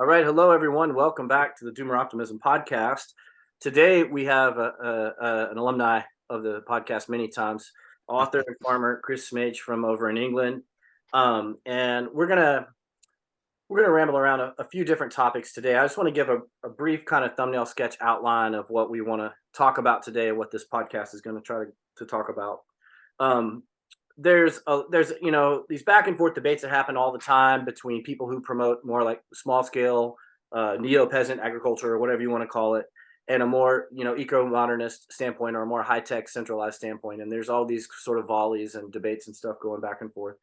All right, hello everyone. Welcome back to the Doomer Optimism podcast. Today we have an alumni of the podcast many times, author and farmer Chris Smaje from over in England, and we're gonna ramble around a few different topics today. I just want to give a brief kind of thumbnail sketch outline of what we want to talk about today, and what this podcast is going to try to talk about. Um, there's these back and forth debates that happen all the time between people who promote more like small scale neo peasant agriculture or whatever you want to call it, and a more eco-modernist standpoint or a more high tech centralized standpoint. And there's all these sort of volleys and debates and stuff going back and forth.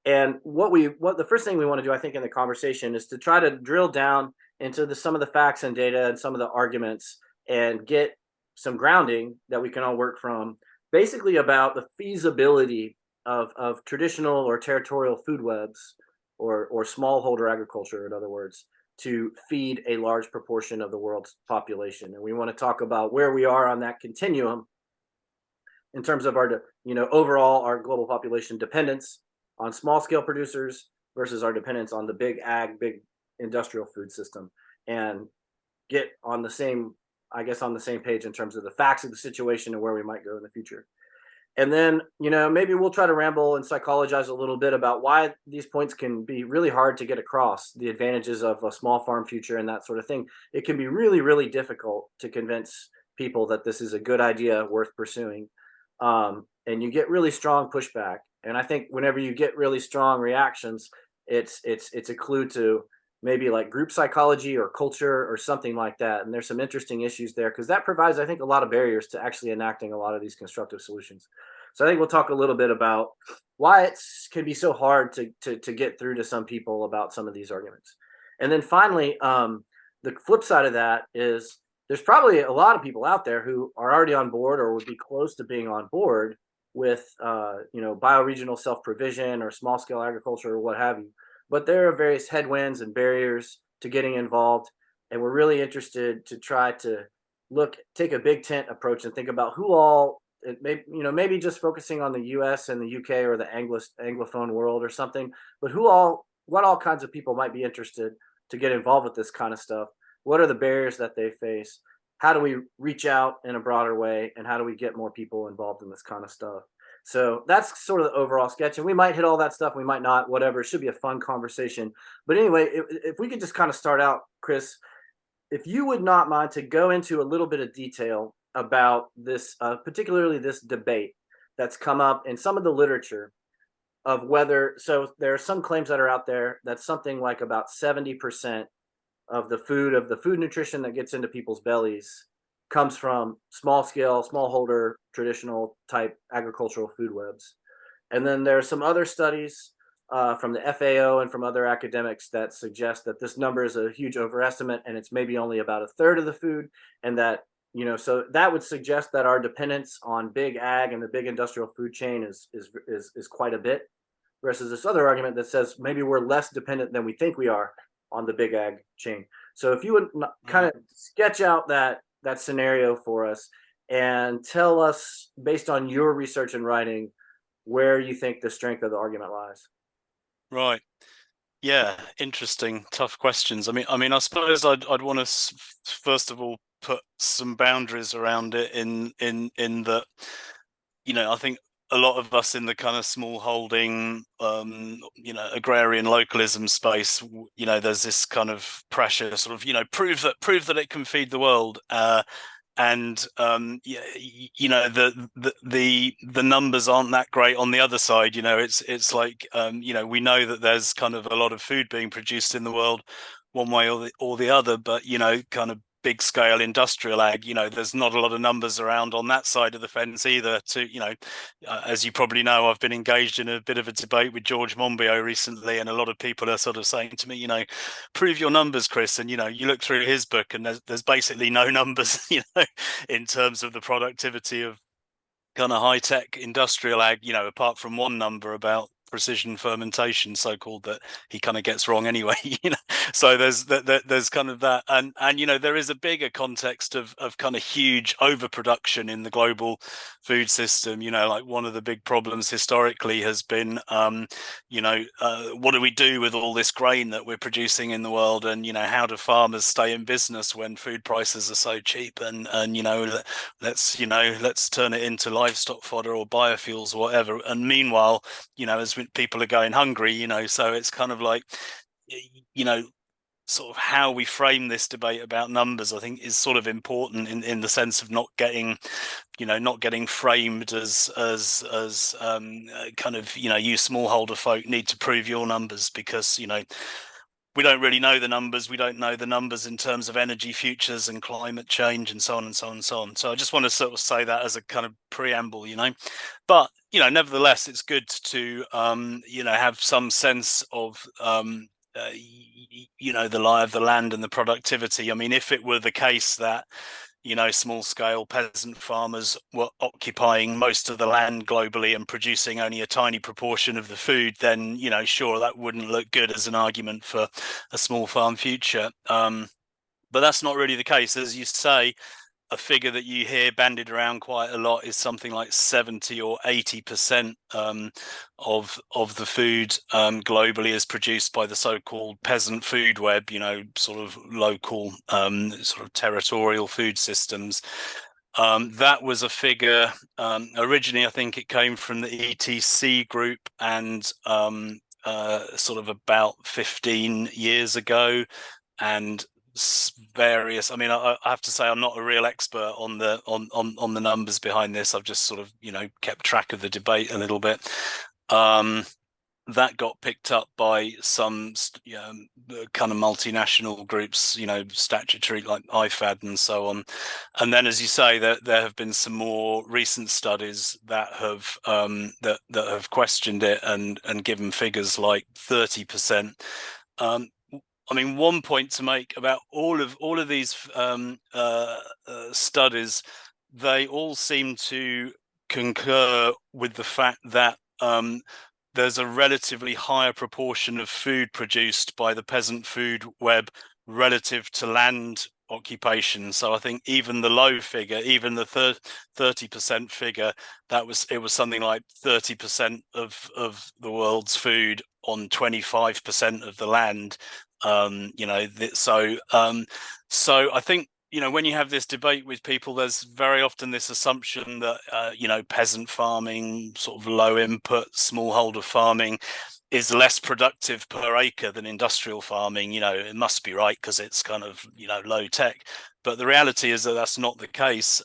And what the first thing we want to do, I think, in the conversation is to try to drill down into some of the facts and data and some of the arguments and get some grounding that we can all work from, basically about the feasibility of traditional or territorial food webs, or smallholder agriculture, in other words, to feed a large proportion of the world's population. And we want to talk about where we are on that continuum in terms of our overall our global population dependence on small scale producers versus our dependence on the big ag, big industrial food system, and get on the same, I guess, on the same page in terms of the facts of the situation and where we might go in the future. And then, maybe we'll try to ramble and psychologize a little bit about why these points can be really hard to get across, the advantages of a small farm future and that sort of thing. It can be really, really difficult to convince people that this is a good idea worth pursuing. And you get really strong pushback. And I think whenever you get really strong reactions, it's a clue to maybe like group psychology or culture or something like that. And there's some interesting issues there because that provides, I think, a lot of barriers to actually enacting a lot of these constructive solutions. So I think we'll talk a little bit about why it can be so hard to get through to some people about some of these arguments. And then finally, the flip side of that is there's probably a lot of people out there who are already on board or would be close to being on board with bioregional self-provision or small scale agriculture or what have you. But there are various headwinds and barriers to getting involved. And we're really interested to try to take a big tent approach and think about who all, maybe just focusing on the US and the UK or the Anglophone world or something, but what all kinds of people might be interested to get involved with this kind of stuff. What are the barriers that they face? How do we reach out in a broader way? And how do we get more people involved in this kind of stuff? So that's sort of the overall sketch. And we might hit all that stuff. We might not, whatever. It should be a fun conversation. But anyway, if we could just kind of start out, Chris, if you would not mind to go into a little bit of detail about this, particularly this debate that's come up in some of the literature of so there are some claims that are out there that something like about 70% of the food nutrition that gets into people's bellies comes from small scale, smallholder, traditional type agricultural food webs. And then there are some other studies from the FAO and from other academics that suggest that this number is a huge overestimate and it's maybe only about a third of the food. And that, so that would suggest that our dependence on big ag and the big industrial food chain is quite a bit, versus this other argument that says maybe we're less dependent than we think we are on the big ag chain. So if you would kind of sketch out that scenario for us and tell us, based on your research and writing, where you think the strength of the argument lies. Right. Yeah. Interesting. Tough questions. I suppose I'd want to first of all put some boundaries around it in that, I think a lot of us in the kind of small holding, agrarian localism space, there's this kind of pressure, sort of, prove that it can feed the world. And the numbers aren't that great on the other side. It's like we know that there's kind of a lot of food being produced in the world one way or the other, but kind of big scale industrial ag, there's not a lot of numbers around on that side of the fence either. As you probably know, I've been engaged in a bit of a debate with George Monbiot recently, and a lot of people are sort of saying to me, prove your numbers, Chris. And you look through his book and there's basically no numbers in terms of the productivity of kind of high-tech industrial ag, apart from one number about precision fermentation, so called, that he kind of gets wrong anyway. So there's kind of that, and there is a bigger context of kind of huge overproduction in the global food system. Like one of the big problems historically has been what do we do with all this grain that we're producing in the world, and how do farmers stay in business when food prices are so cheap, and let's turn it into livestock fodder or biofuels or whatever. And meanwhile, as people are going hungry, so it's kind of like, sort of how we frame this debate about numbers, I think, is sort of important in the sense of not getting framed as kind of, you smallholder folk need to prove your numbers, because we don't really know the numbers. We don't know the numbers in terms of energy futures and climate change and so on and so on and so on. So I just want to sort of say that as a kind of preamble, but nevertheless, it's good to have some sense of the lie of the land and the productivity. I mean, if it were the case that small scale peasant farmers were occupying most of the land globally and producing only a tiny proportion of the food, then sure, that wouldn't look good as an argument for a small farm future. But that's not really the case. As you say, a figure that you hear bandied around quite a lot is something like 70 or 80% of the food globally is produced by the so-called peasant food web, sort of local, sort of territorial food systems. That was a figure, originally I think it came from the ETC group, and sort of about 15 years ago, and various, I mean, I have to say I'm not a real expert on the numbers behind this. I've just sort of kept track of the debate a little bit. That got picked up by some kind of multinational groups, statutory, like IFAD and so on. And then, as you say, there have been some more recent studies that have that have questioned it and given figures like 30%. I mean, one point to make about all of these studies, they all seem to concur with the fact that there's a relatively higher proportion of food produced by the peasant food web relative to land occupation. So I think even the low figure, even the 30% figure, it was something like 30% of the world's food on 25% of the land. So I think, when you have this debate with people, there's very often this assumption that, peasant farming, sort of low input, smallholder farming is less productive per acre than industrial farming. It must be right because it's kind of, low tech. But the reality is that that's not the case.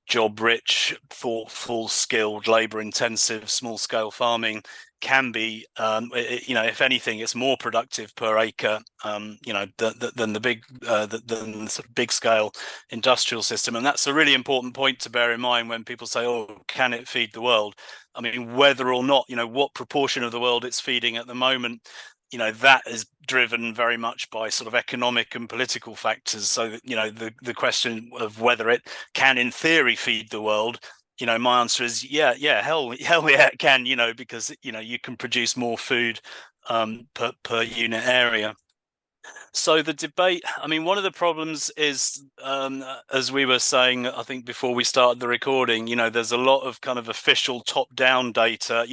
Job rich, thoughtful, skilled, labor intensive, small scale farming can be, if anything, it's more productive per acre, than the big, than the sort of big scale industrial system. And that's a really important point to bear in mind when people say, "Oh, can it feed the world?" I mean, whether or not, what proportion of the world it's feeding at the moment, that is driven very much by sort of economic and political factors. So, the question of whether it can, in theory, feed the world, my answer is hell yeah, it can, because, you can produce more food per unit area. So the debate, I mean, one of the problems is, as we were saying, I think before we started the recording, there's a lot of kind of official top-down data.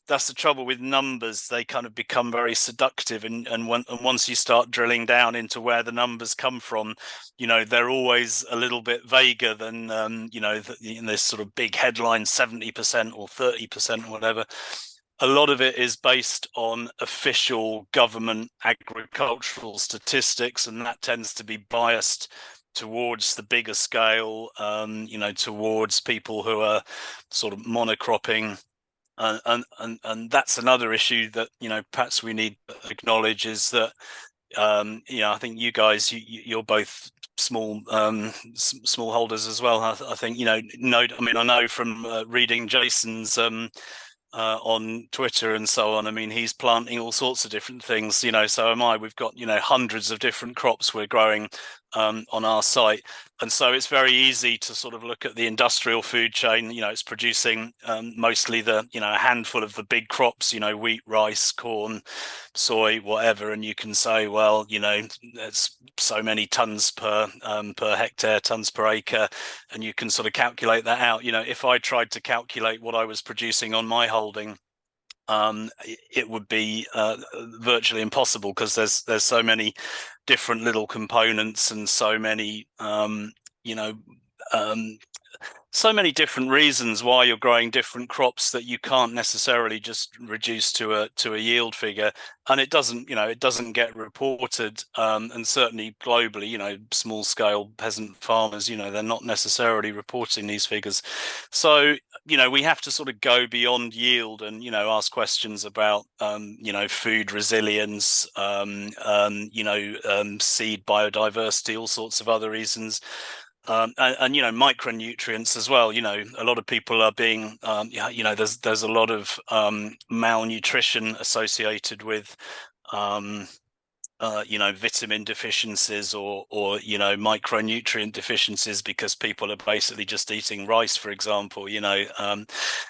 That's the trouble with numbers. They kind of become very seductive, and once you start drilling down into where the numbers come from, they're always a little bit vaguer than, this sort of big headline 70% or 30% or whatever. A lot of it is based on official government agricultural statistics, and that tends to be biased towards the bigger scale, towards people who are sort of monocropping. And that's another issue that, perhaps we need to acknowledge, is that, I think you guys, you're both small holders as well. I think, I know from reading Jason's on Twitter and so on. I mean, he's planting all sorts of different things, so am I. We've got, hundreds of different crops we're growing on our site. And so it's very easy to sort of look at the industrial food chain. It's producing mostly a handful of the big crops, wheat, rice, corn, soy, whatever. And you can say, well, it's so many tons per hectare, tons per acre. And you can sort of calculate that out. If I tried to calculate what I was producing on my holding, it would be virtually impossible, because there's so many different little components and so many so many different reasons why you're growing different crops that you can't necessarily just reduce to a yield figure. And it doesn't get reported, and certainly globally, small scale peasant farmers, they're not necessarily reporting these figures. So we have to sort of go beyond yield and ask questions about food resilience, seed biodiversity, all sorts of other reasons. And micronutrients as well. A lot of people are being there's a lot of malnutrition associated with vitamin deficiencies or micronutrient deficiencies, because people are basically just eating rice, for example.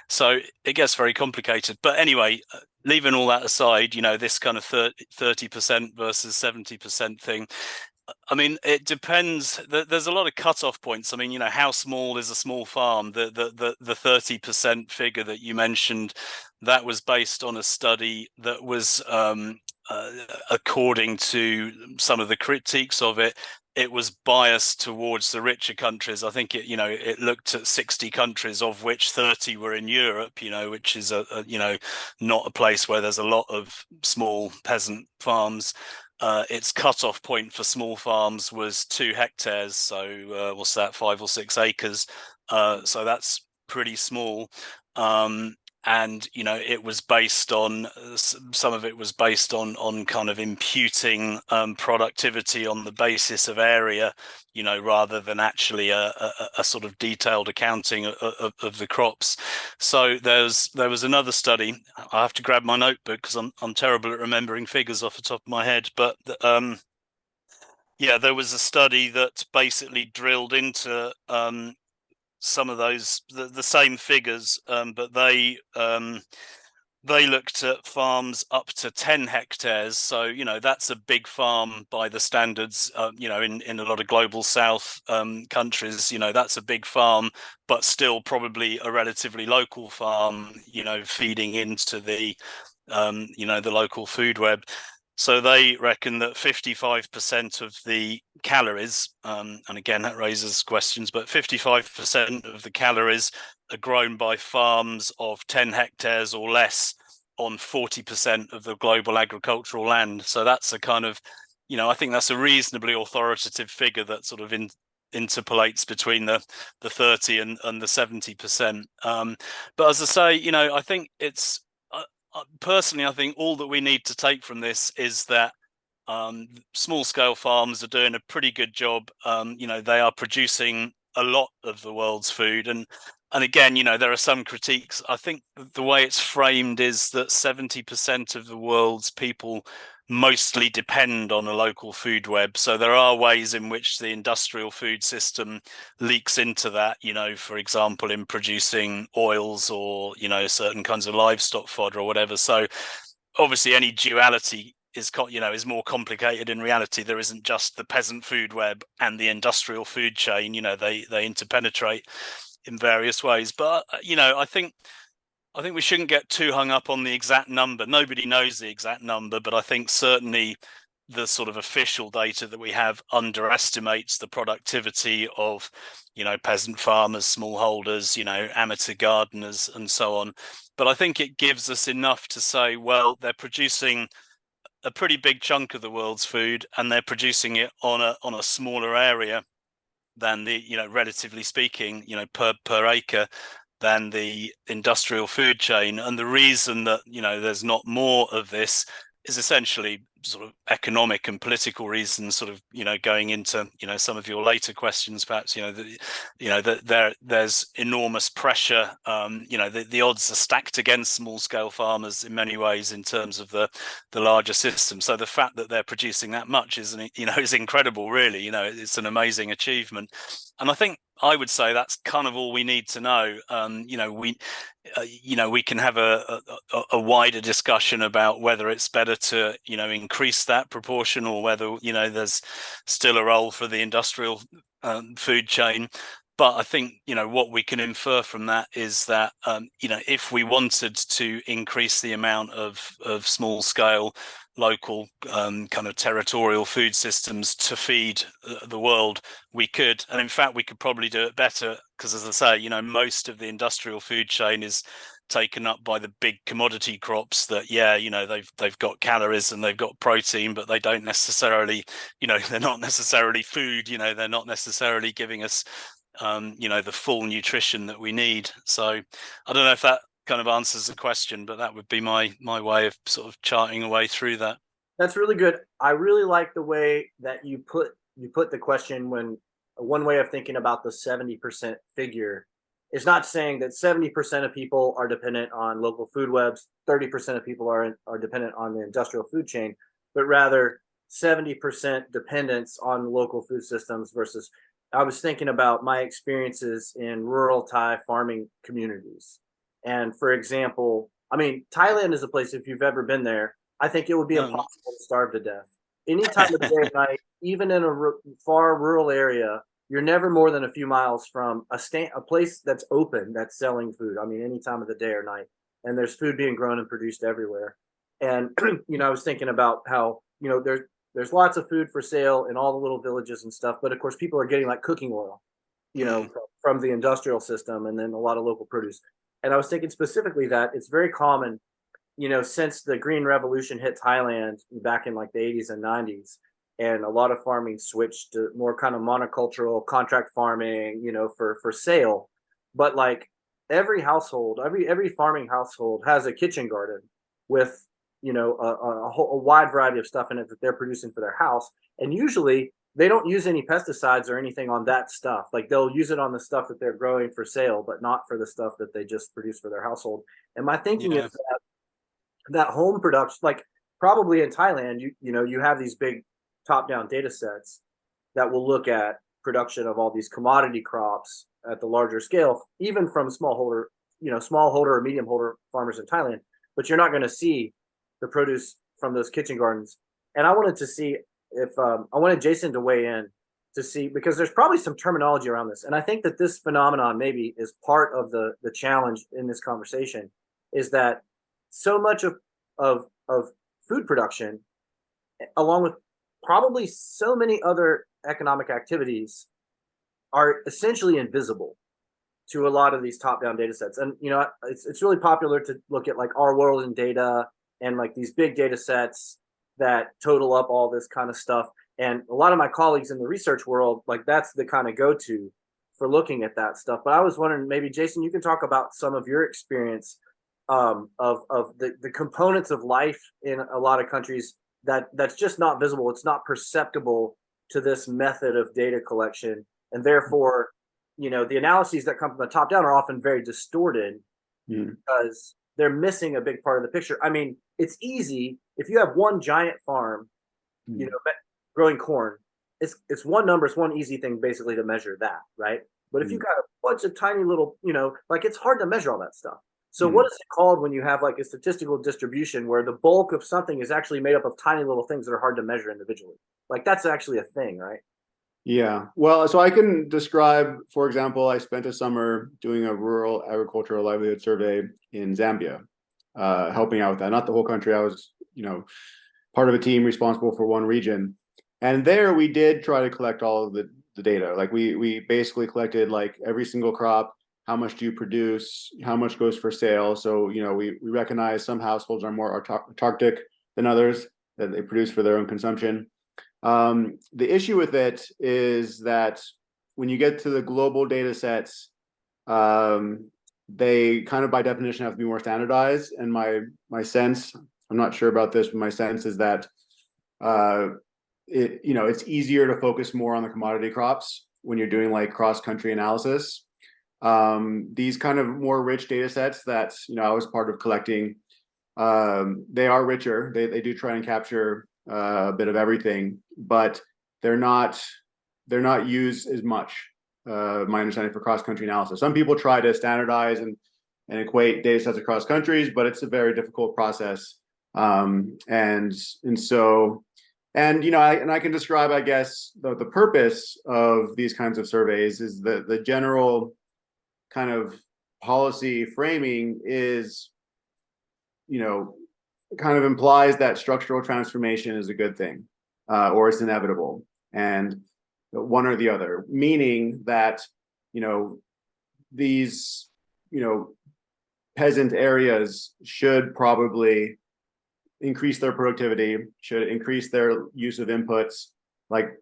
So it gets very complicated. But anyway, leaving all that aside, this kind of 30% versus 70% thing, I mean, it depends. There's a lot of cutoff points. I mean, how small is a small farm? The 30% figure that you mentioned, that was based on a study that was, according to some of the critiques of it, it was biased towards the richer countries. I think it looked at 60 countries, of which 30 were in Europe, which is not a place where there's a lot of small peasant farms. Its cutoff point for small farms was 2 hectares. So what's that, 5 or 6 acres? So that's pretty small. And it was based on, some of it was based on kind of imputing productivity on the basis of area, rather than actually a sort of detailed accounting of the crops. So there was another study. I have to grab my notebook because I'm terrible at remembering figures off the top of my head. But there was a study that basically drilled into some of those the same figures, but they looked at farms up to 10 hectares. So that's a big farm by the standards, in a lot of global south countries. That's a big farm, but still probably a relatively local farm, feeding into the the local food web. So they reckon that 55% of the calories, and again, that raises questions, but 55% of the calories are grown by farms of 10 hectares or less on 40% of the global agricultural land. So that's a kind of, I think that's a reasonably authoritative figure that sort of interpolates between the 30 and the 70%. But as I say, I think it's, personally, I think all that we need to take from this is that small scale farms are doing a pretty good job. They are producing a lot of the world's food. And again, there are some critiques. I think the way it's framed is that 70% of the world's people mostly depend on a local food web. So there are ways in which the industrial food system leaks into that, for example, in producing oils or, certain kinds of livestock fodder or whatever. So obviously any duality is more complicated. In reality, there isn't just the peasant food web and the industrial food chain. They interpenetrate in various ways. But I think we shouldn't get too hung up on the exact number. Nobody knows the exact number, but I think certainly the sort of official data that we have underestimates the productivity of, peasant farmers, smallholders, amateur gardeners, and so on. But I think it gives us enough to say, well, they're producing a pretty big chunk of the world's food, and they're producing it on a smaller area than the, relatively speaking, per acre, than the industrial food chain. And the reason that there's not more of this is essentially sort of economic and political reasons, sort of, going into, some of your later questions, perhaps, that there's enormous pressure. The odds are stacked against small scale farmers in many ways in terms of the larger system. So the fact that they're producing that much is incredible, really. It's an amazing achievement. And I think I would say that's kind of all we need to know. We can have a wider discussion about whether it's better to, increase that proportion, or whether, there's still a role for the industrial food chain. But I think, what we can infer from that is that, if we wanted to increase the amount of small scale, local, kind of territorial food systems to feed the world, we could. And in fact, we could probably do it better, because, as I say, most of the industrial food chain is taken up by the big commodity crops that, they've got calories and they've got protein, but they don't necessarily, they're not necessarily food. They're not necessarily giving us the full nutrition that we need. So I don't know if that kind of answers the question, but that would be my way of sort of charting away through that. That's really good. I really like the way that you put the question. When one way of thinking about the 70% figure is not saying that 70% of people are dependent on local food webs, 30% of people are dependent on the industrial food chain, but rather 70% dependence on local food systems versus. I was thinking about my experiences in rural Thai farming communities. And for example, I mean, Thailand is a place, if you've ever been there, I think it would be impossible to starve to death. Any time of the day or night, even in a far rural area, you're never more than a few miles from a place that's open, that's selling food. I mean, any time of the day or night. And there's food being grown and produced everywhere. And, I was thinking about how, there's lots of food for sale in all the little villages and stuff, but of course people are getting like cooking oil, from the industrial system, and then a lot of local produce. And I was thinking specifically that it's very common, since the Green Revolution hit Thailand back in like the 80s and 90s, and a lot of farming switched to more kind of monocultural contract farming, for sale. But like every household, every farming household has a kitchen garden with a wide variety of stuff in it that they're producing for their house. And usually they don't use any pesticides or anything on that stuff. Like they'll use it on the stuff that they're growing for sale, but not for the stuff that they just produce for their household. And my thinking is that home production, like probably in Thailand, you have these big top-down data sets that will look at production of all these commodity crops at the larger scale, even from smallholder or medium holder farmers in Thailand. But you're not going to see the produce from those kitchen gardens. And I wanted to see if I wanted Jason to weigh in to see, because there's probably some terminology around this. And I think that this phenomenon maybe is part of the challenge in this conversation, is that so much of food production, along with probably so many other economic activities, are essentially invisible to a lot of these top-down data sets. And it's really popular to look at like Our World in Data and like these big data sets that total up all this kind of stuff. And a lot of my colleagues in the research world, like that's the kind of go-to for looking at that stuff. But I was wondering, maybe Jason, you can talk about some of your experience of the components of life in a lot of countries that's just not visible. It's not perceptible to this method of data collection. And therefore, the analyses that come from the top down are often very distorted because they're missing a big part of the picture. I mean, it's easy if you have one giant farm, growing corn. It's one number. It's one easy thing basically to measure that, right? But if you got a bunch of tiny little, like it's hard to measure all that stuff. So what is it called when you have like a statistical distribution where the bulk of something is actually made up of tiny little things that are hard to measure individually? Like that's actually a thing, right? Yeah. Well, so I can describe, for example, I spent a summer doing a rural agricultural livelihood survey in Zambia, helping out with that. Not the whole country. I was, part of a team responsible for one region. And there we did try to collect all of the data. Like we basically collected like every single crop, how much do you produce, how much goes for sale. So, we recognize some households are more autarkic than others, that they produce for their own consumption. The issue with it is that when you get to the global data sets, they kind of by definition have to be more standardized. And my sense, I'm not sure about this, but my sense is that it's easier to focus more on the commodity crops when you're doing like cross-country analysis. These kind of more rich data sets that I was part of collecting, they are richer. They do try and capture a bit of everything, but they're not used as much. My understanding for cross-country analysis. Some people try to standardize and equate data sets across countries, but it's a very difficult process. And so, and I can describe, I guess, the purpose of these kinds of surveys is the general kind of policy framing is, kind of implies that structural transformation is a good thing, or it's inevitable, and one or the other, meaning that these peasant areas should probably increase their productivity, should increase their use of inputs like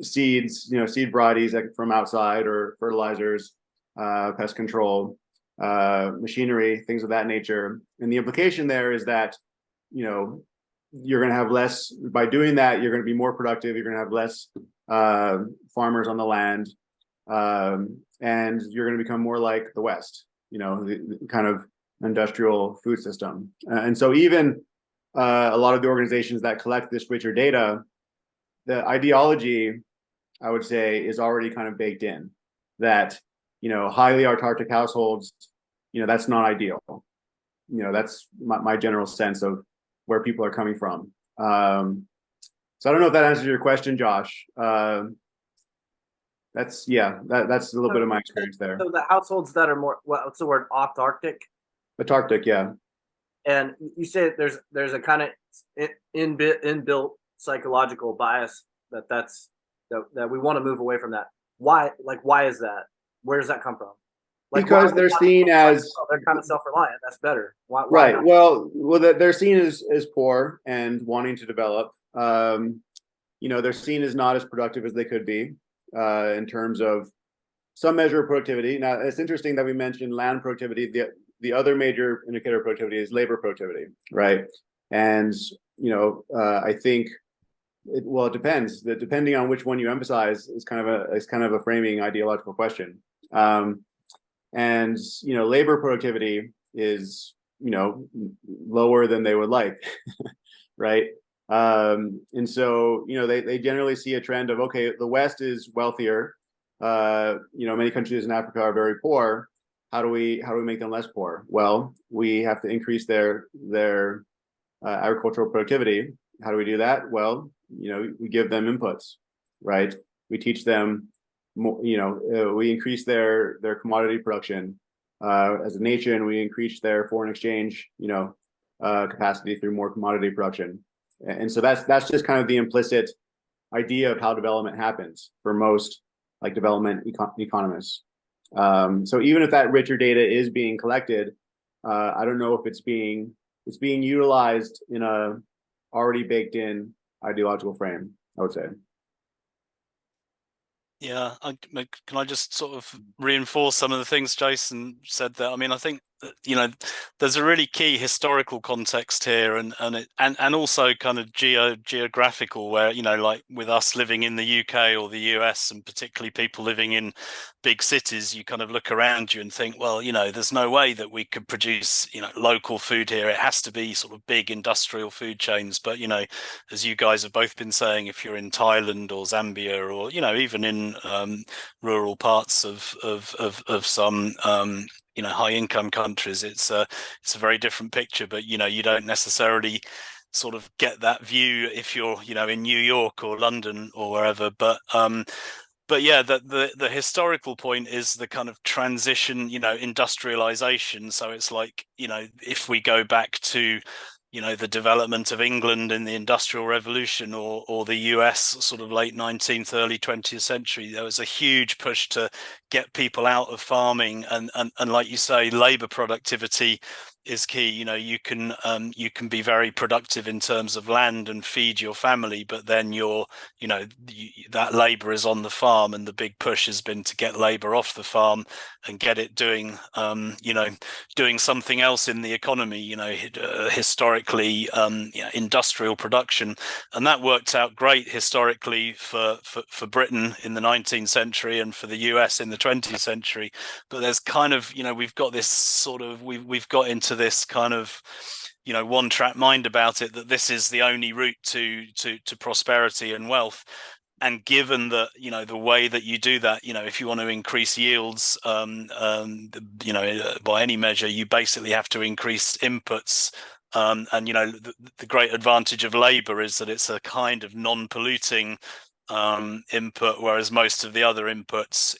seeds, seed varieties from outside, or fertilizers, pest control, machinery, things of that nature. And the implication there is that you're going to have less. By doing that, you're going to be more productive. You're going to have less farmers on the land, and you're going to become more like the West, the kind of industrial food system. And so even a lot of the organizations that collect this richer data, the ideology, I would say, is already kind of baked in that, highly autarkic households, that's not ideal. That's my general sense of where people are coming from. So I don't know if that answers your question, Josh. That's a little bit of my experience there. So the households that are more, what's the word, autarkic? Autarkic, yeah. And you say there's a kind of inbuilt psychological bias that we want to move away from that. Why? Like, why is that? Where does that come from? Like, because they're seen as they're kind of self-reliant. That's better. Why right. not? Well, they're seen as poor and wanting to develop. They're seen as not as productive as they could be in terms of some measure of productivity. Now, it's interesting that we mentioned land productivity. The other major indicator of productivity is labor productivity, right? And I think it depends. Depending on which one you emphasize is kind of a framing ideological question. And labor productivity is lower than they would like, right? And so they generally see a trend of, okay, the West is wealthier. Many countries in Africa are very poor. How do we make them less poor? Well, we have to increase their agricultural productivity. How do we do that? Well, we give them inputs, right? We teach them, we increase their commodity production. As a nation, we increase their foreign exchange, capacity through more commodity production. And so that's just kind of the implicit idea of how development happens for most like development economists. So even if that richer data is being collected, I don't know if it's being utilized in a already baked in ideological frame, I would say. Yeah, can I just sort of reinforce some of the things Jason said there? I mean, I think that, there's a really key historical context here, and also kind of geographical, where like with us living in the UK or the US, and particularly people living in big cities, you kind of look around you and think, well, there's no way that we could produce local food here. It has to be sort of big industrial food chains. But as you guys have both been saying, if you're in Thailand or Zambia, or even in rural parts of some high income countries, it's a very different picture. But you don't necessarily sort of get that view if you're in New York or London or wherever. But yeah, the historical point is the kind of transition, industrialization. So it's like, if we go back to the development of England in the Industrial Revolution, or the US sort of late 19th, early 20th century, there was a huge push to get people out of farming, and like you say, labor productivity is key. You can be very productive in terms of land and feed your family, but then that labor is on the farm, and the big push has been to get labor off the farm and get it doing doing something else in the economy, historically industrial production. And that worked out great historically for Britain in the 19th century and for the US in the 20th century. But there's kind of, we've got this sort of, we've got into this kind of, one track mind about it, that this is the only route to prosperity and wealth. And given that, the way that you do that, if you want to increase yields, by any measure, you basically have to increase inputs. And the great advantage of labor is that it's a kind of non-polluting input, whereas most of the other inputs,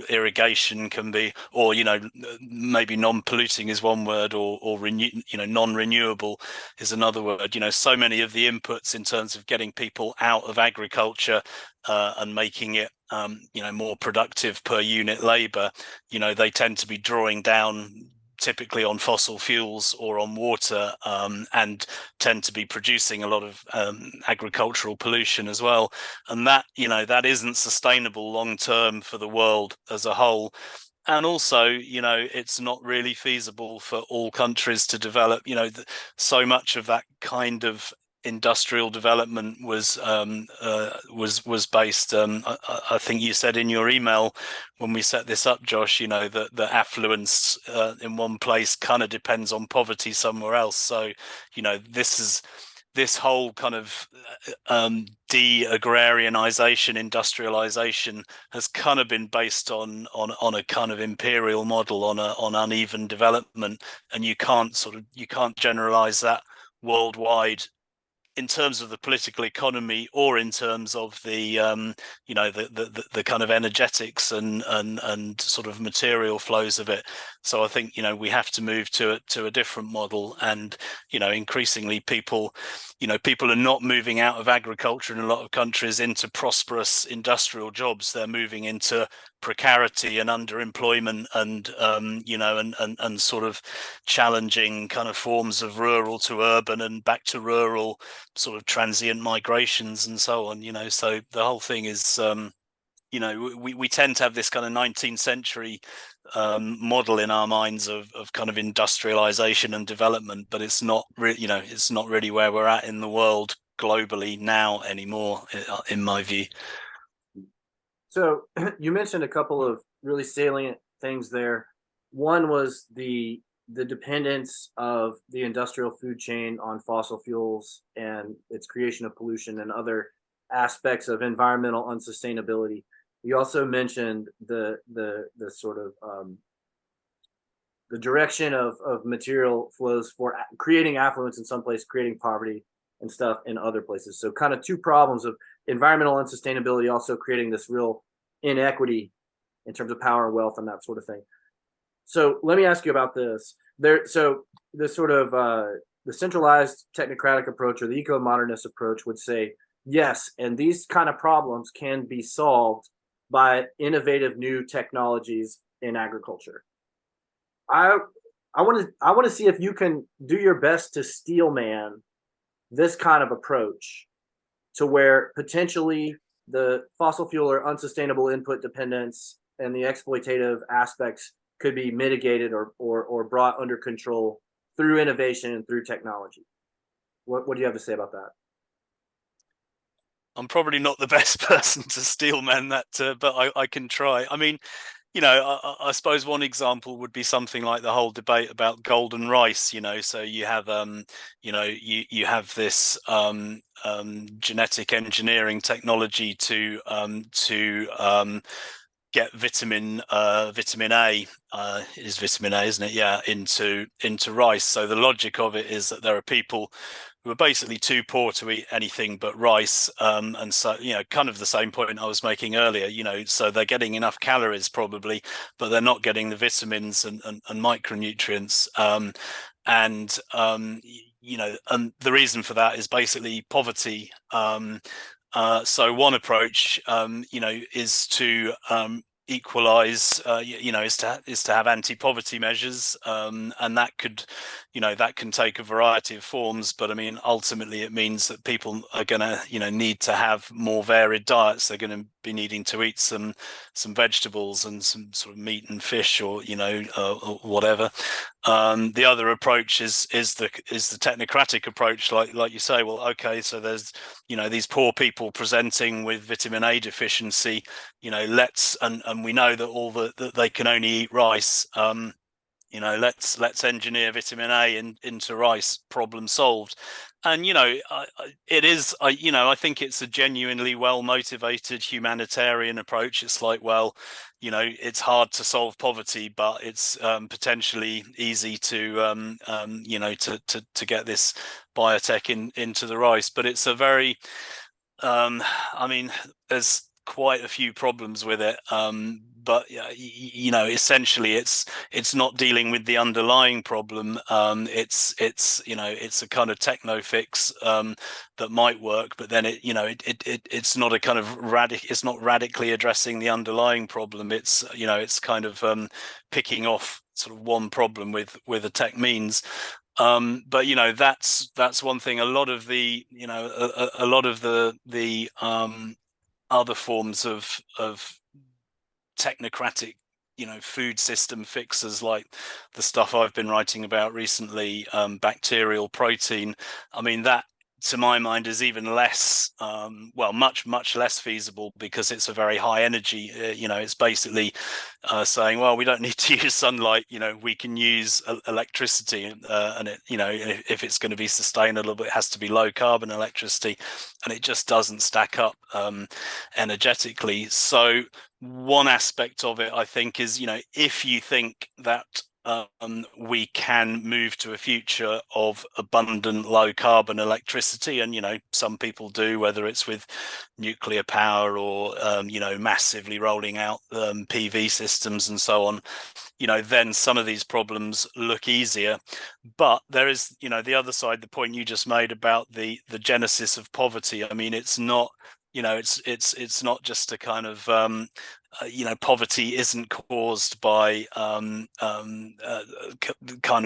irrigation can be, or maybe non-polluting is one word, or non-renewable is another word. So many of the inputs in terms of getting people out of agriculture and making it more productive per unit labor, they tend to be drawing down typically on fossil fuels or on water, and tend to be producing a lot of agricultural pollution as well. And that isn't sustainable long term for the world as a whole. And also, it's not really feasible for all countries to develop. So much of that kind of industrial development was based. I think you said in your email when we set this up, Josh, that the affluence in one place kind of depends on poverty somewhere else. So, this whole kind of de-agrarianization, industrialization has kind of been based on a kind of imperial model, on uneven development, and you can't generalize that worldwide in terms of the political economy, or in terms of the the kind of energetics and sort of material flows of it. So I think we have to move to a different model, and increasingly people are not moving out of agriculture in a lot of countries into prosperous industrial jobs. They're moving into precarity and underemployment, and and sort of challenging kind of forms of rural to urban and back to rural, sort of transient migrations and so on. So the whole thing is we tend to have this kind of 19th century model in our minds of kind of industrialization and development, but it's not really it's not really where we're at in the world globally now anymore, in my view. So you mentioned a couple of really salient things there. One was the dependence of the industrial food chain on fossil fuels and its creation of pollution and other aspects of environmental unsustainability. You also mentioned the sort of the direction of material flows for creating affluence in some place, creating poverty and stuff in other places. So kind of two problems of environmental unsustainability, also creating this real inequity in terms of power and wealth and that sort of thing. So let me ask you about this. So the sort of the centralized technocratic approach, or the eco-modernist approach, would say yes, and these kind of problems can be solved by innovative new technologies in agriculture. I want to see if you can do your best to steel man this kind of approach, to where potentially the fossil fuel or unsustainable input dependence and the exploitative aspects could be mitigated or brought under control through innovation and through technology. What do you have to say about that? I'm probably not the best person to steelman that, but I can try. I mean, I suppose one example would be something like the whole debate about golden rice. So you have, you have this genetic engineering technology to get vitamin A, is vitamin A, isn't it? Yeah, into rice. So the logic of it is that there are people who are basically too poor to eat anything but rice, and so kind of the same point I was making earlier. So they're getting enough calories probably, but they're not getting the vitamins and micronutrients. And the reason for that is basically poverty. So one approach, is to equalize, is to have anti-poverty measures, and that could, that can take a variety of forms. But I mean, ultimately, it means that people are going to, need to have more varied diets. They're going to be needing to eat some vegetables and some sort of meat and fish, or or whatever. The other approach is the technocratic approach, like you say. Well, okay, so there's these poor people presenting with vitamin A deficiency. Let's and we know that that they can only eat rice. Let's engineer vitamin A into rice. Problem solved. And I think it's a genuinely well motivated humanitarian approach. It's like, well, it's hard to solve poverty, but it's potentially easy to to get this biotech into the rice. But it's a very I mean, there's quite a few problems with it. But essentially, it's not dealing with the underlying problem. It's a kind of techno fix that might work, but then it's not a kind of it's not radically addressing the underlying problem. It's kind of picking off sort of one problem with a tech means. But that's one thing. A lot of the a lot of the other forms of technocratic food system fixes, like the stuff I've been writing about recently, bacterial protein, I mean, that to my mind is even less much less feasible, because it's a very high energy. It's basically saying, well, we don't need to use sunlight, we can use electricity, and it if it's going to be sustainable, it has to be low carbon electricity, and it just doesn't stack up energetically. So one aspect of it, I think, is if you think that we can move to a future of abundant low carbon electricity, and some people do, whether it's with nuclear power or massively rolling out PV systems and so on, then some of these problems look easier. But there is the other side, the point you just made about the genesis of poverty. I mean, it's not it's not just a kind of poverty isn't caused by kind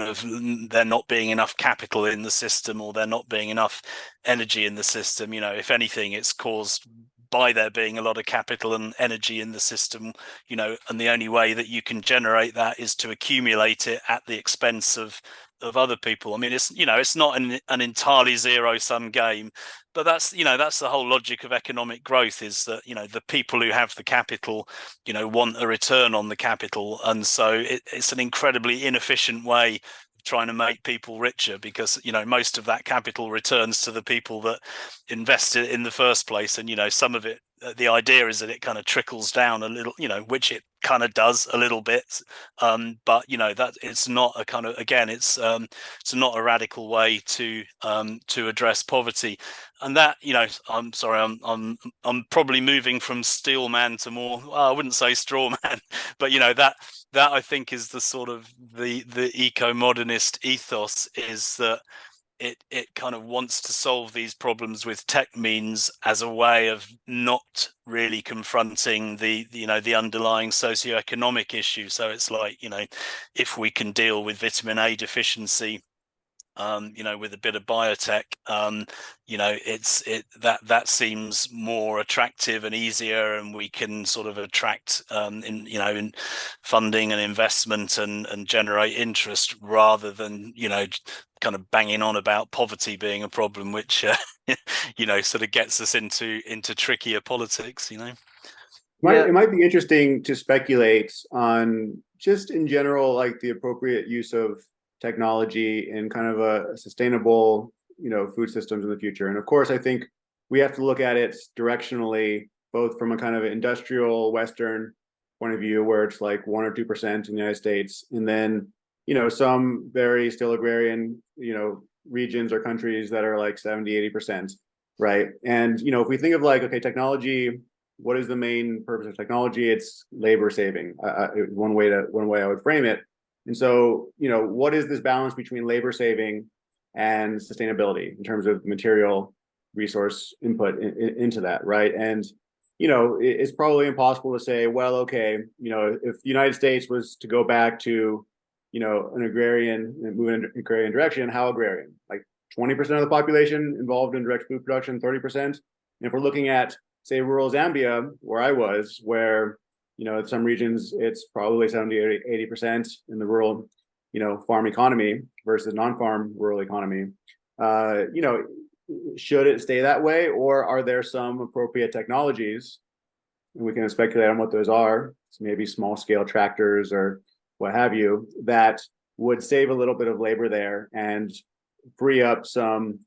of there not being enough capital in the system, or there not being enough energy in the system. If anything, it's caused by there being a lot of capital and energy in the system, and the only way that you can generate that is to accumulate it at the expense of other people. I mean, it's not an entirely zero-sum game, but that's the whole logic of economic growth, is that the people who have the capital want a return on the capital, and so it's an incredibly inefficient way of trying to make people richer, because most of that capital returns to the people that invested in the first place. And some of it, the idea is that it kind of trickles down a little, which it kind of does a little bit, but that it's not a kind of, again, it's not a radical way to address poverty. And that, I'm sorry, I'm probably moving from steel man to more, I wouldn't say straw man, but that I think is the sort of the eco-modernist ethos, is that it kind of wants to solve these problems with tech means as a way of not really confronting the underlying socioeconomic issue. So it's like, if we can deal with vitamin A deficiency with a bit of biotech, that seems more attractive and easier, and we can sort of attract in funding and investment and generate interest, rather than kind of banging on about poverty being a problem, which sort of gets us into trickier politics. It might be interesting to speculate on, just in general, like the appropriate use of technology in kind of a sustainable, food systems in the future. And of course, I think we have to look at it directionally, both from a kind of industrial Western point of view, where it's like 1 or 2% in the United States, and then some very still agrarian regions or countries that are like 70-80%, right? And if we think of like, okay, technology, what is the main purpose of technology? It's labor saving. One way I would frame it. And so, what is this balance between labor saving and sustainability in terms of material resource input into that, right? And it's probably impossible to say, well, okay, if the United States was to go back to, an agrarian and move in an agrarian direction, how agrarian? Like 20% of the population involved in direct food production, 30%. And if we're looking at, say, rural Zambia, where I was, where, in some regions, it's probably 70 or 80% in the rural, farm economy versus non-farm rural economy. Should it stay that way, or are there some appropriate technologies? And we can speculate on what those are. So maybe small scale tractors or what have you, that would save a little bit of labor there and free up some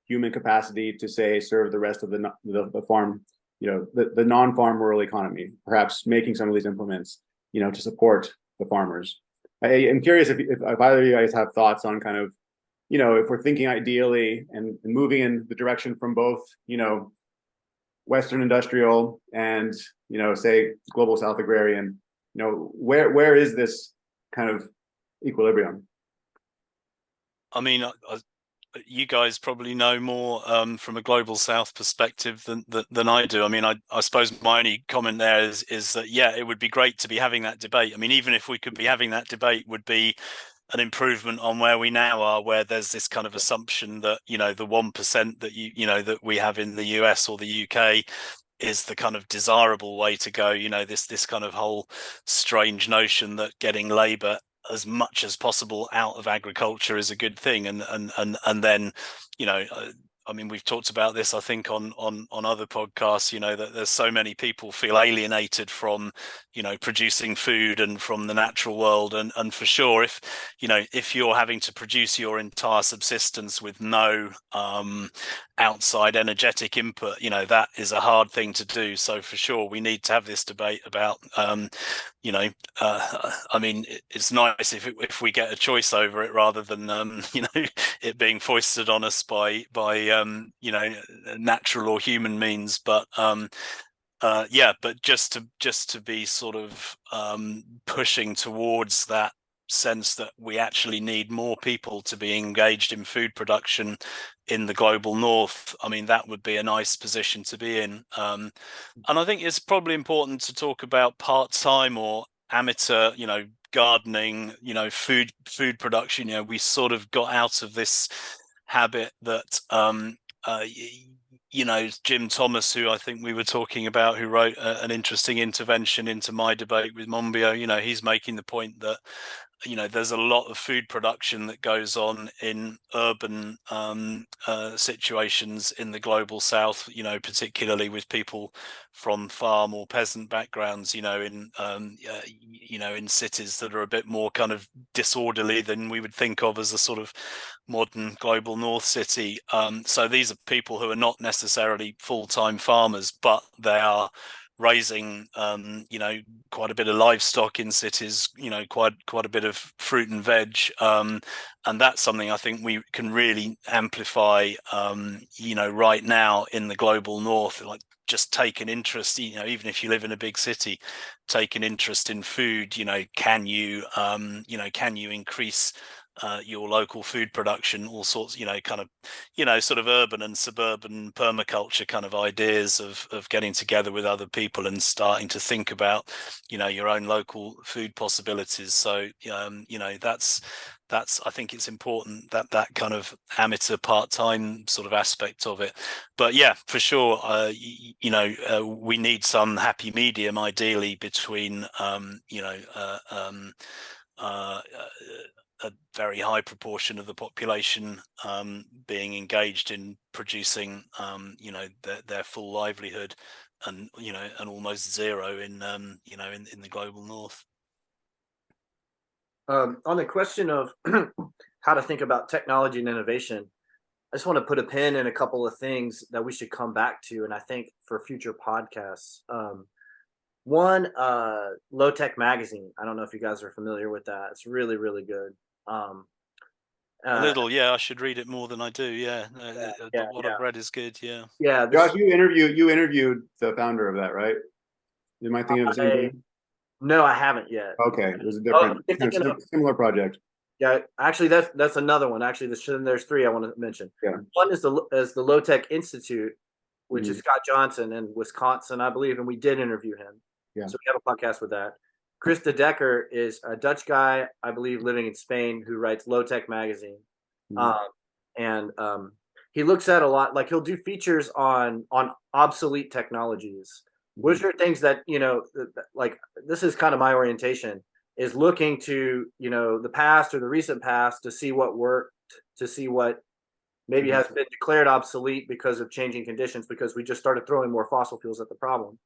human capacity to, say, serve the rest of the farm, the non-farm rural economy, perhaps making some of these implements, to support the farmers. I'm curious if either of you guys have thoughts on kind of, if we're thinking ideally and moving in the direction from both, Western industrial and, say, global South agrarian, where is this kind of equilibrium? I mean, you guys probably know more from a global South perspective than I do. I mean, I suppose my only comment there is that, yeah, it would be great to be having that debate. I mean, even if we could be having that debate, would be an improvement on where we now are, where there's this kind of assumption that, the 1% that that we have in the US or the UK is the kind of desirable way to go. This kind of whole strange notion that getting labor as much as possible out of agriculture is a good thing, and then I mean, we've talked about this, I think, on other podcasts, that there's so many people feel alienated from, producing food and from the natural world. And for sure, if you're having to produce your entire subsistence with no outside energetic input, that is a hard thing to do. So for sure, we need to have this debate about, I mean, it's nice if we get a choice over it rather than, it being foisted on us by natural or human means. But but just to be sort of pushing towards that sense that we actually need more people to be engaged in food production in the global north. I mean, that would be a nice position to be in. And I think it's probably important to talk about part-time or amateur, gardening, food production. We sort of got out of this habit that Jim Thomas, who I think we were talking about, who wrote an interesting intervention into my debate with Mambos, he's making the point that there's a lot of food production that goes on in urban situations in the global South, particularly with people from farm or peasant backgrounds, in cities that are a bit more kind of disorderly than we would think of as a sort of modern global North city. So these are people who are not necessarily full-time farmers, but they are raising quite a bit of livestock in cities, quite a bit of fruit and veg, and that's something I think we can really amplify right now in the global north. Like, just take an interest, even if you live in a big city, take an interest in food. Can you increase your local food production, all sorts, sort of urban and suburban permaculture kind of ideas of getting together with other people and starting to think about, your own local food possibilities. So, that's I think it's important that kind of amateur part-time sort of aspect of it. But yeah, for sure, we need some happy medium, ideally, between a very high proportion of the population being engaged in producing their full livelihood, and and almost zero in the global north. On the question of how to think about technology and innovation, I just want to put a pin in a couple of things that we should come back to, and I think for future podcasts. One, Low Tech Magazine. I don't know if you guys are familiar with that. It's really, really good. A little, yeah. I should read it more than I do. Yeah, what I've read is good. Yeah. Yeah. Josh, you interviewed the founder of that, right? Am I thinking of the same thing? No, I haven't yet. Okay, it was a different, similar project. Yeah, actually, that's another one. Actually, there's three I want to mention. Yeah. One is the Low Tech Institute, which is Scott Johnson in Wisconsin, I believe, and we did interview him. Yeah. So we have a podcast with that. Chris de Decker is a Dutch guy, I believe, living in Spain, who writes Low Tech magazine. And he looks at a lot, like he'll do features on obsolete technologies, which are things that, you know, like this is kind of my orientation, is looking to, you know, the past or the recent past to see what worked, to see what maybe has been declared obsolete because of changing conditions, because we just started throwing more fossil fuels at the problem.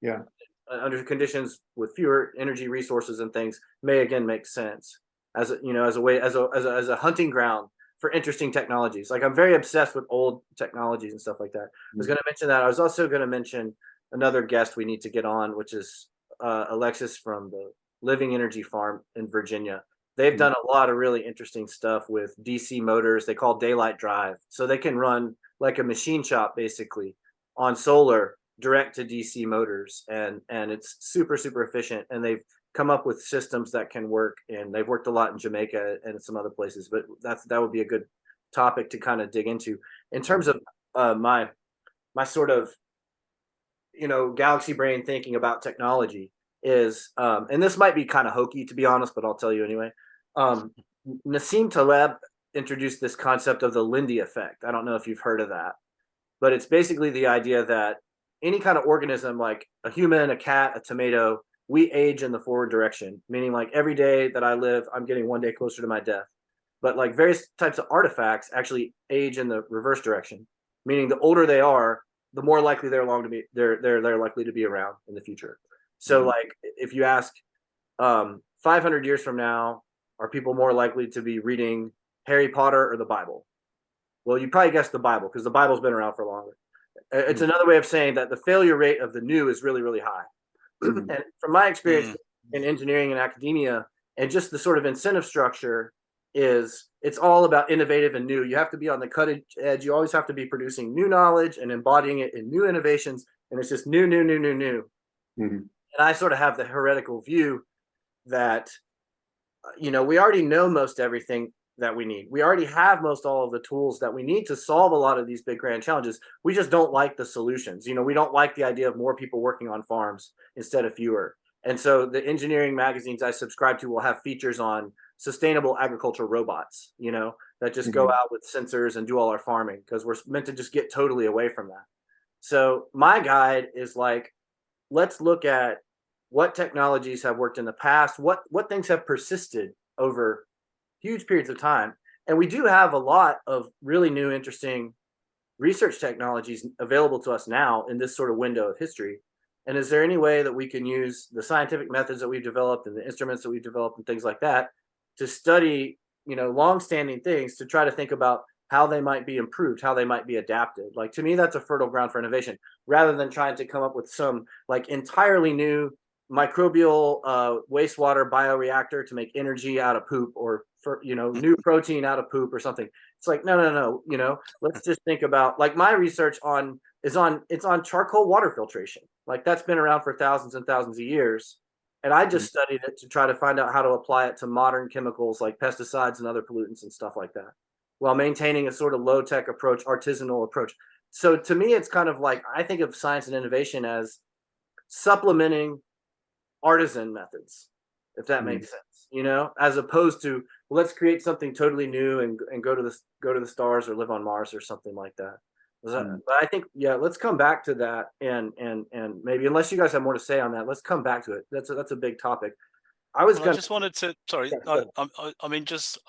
Yeah. Under conditions with fewer energy resources and things may again make sense as a, you know, as a way, as a hunting ground for interesting technologies. Like I'm very obsessed with old technologies and stuff like that. I was going to mention that. I was also going to mention another guest we need to get on, which is Alexis from the Living Energy Farm in Virginia. They've done a lot of really interesting stuff with DC motors. They call daylight drive. So they can run like a machine shop basically on solar direct to DC motors. And it's super, super efficient. And they've come up with systems that can work. And they've worked a lot in Jamaica and some other places. But that would be a good topic to kind of dig into. In terms of my sort of, you know, galaxy brain thinking about technology is, and this might be kind of hokey to be honest, but I'll tell you anyway. Nassim Taleb introduced this concept of the Lindy effect. I don't know if you've heard of that, but it's basically the idea that any kind of organism, like a human, a cat, a tomato, we age in the forward direction, meaning like every day that I live, I'm getting one day closer to my death. But like various types of artifacts actually age in the reverse direction, meaning the older they are, the more likely they're likely to be around in the future. So like if you ask 500 years from now, are people more likely to be reading Harry Potter or the Bible? Well, you probably guess the Bible because the Bible's been around for longer. It's another way of saying that the failure rate of the new is really, really high. And from my experience in engineering and academia, and just the sort of incentive structure is it's all about innovative and new. You have to be on the cutting edge. You always have to be producing new knowledge and embodying it in new innovations. And it's just new. And I sort of have the heretical view that, you know, we already know most everything that we need. We already have most all of the tools that we need to solve a lot of these big grand challenges. We just don't like the solutions. You know, we don't like the idea of more people working on farms instead of fewer. And so the engineering magazines I subscribe to will have features on sustainable agriculture robots, you know, that just go out with sensors and do all our farming because we're meant to just get totally away from that. So my guide is like, let's look at what technologies have worked in the past, what things have persisted over huge periods of time. And we do have a lot of really new, interesting research technologies available to us now in this sort of window of history. And is there any way that we can use the scientific methods that we've developed and the instruments that we've developed and things like that to study, you know, longstanding things to try to think about how they might be improved, how they might be adapted? Like, to me, that's a fertile ground for innovation rather than trying to come up with some like entirely new microbial wastewater bioreactor to make energy out of poop or for, you know, new protein out of poop or something. It's like, no, you know, let's just think about like my research it's on charcoal water filtration. Like that's been around for thousands and thousands of years. And I just studied it to try to find out how to apply it to modern chemicals like pesticides and other pollutants and stuff like that, while maintaining a sort of low tech approach, artisanal approach. So to me, it's kind of like, I think of science and innovation as supplementing artisan methods, if that makes sense, you know, as opposed to let's create something totally new and go to the stars or live on Mars or something like that. But I think, yeah, let's come back to that and maybe, unless you guys have more to say on that, let's come back to it. That's a big topic. I just wanted to, sorry, I mean, just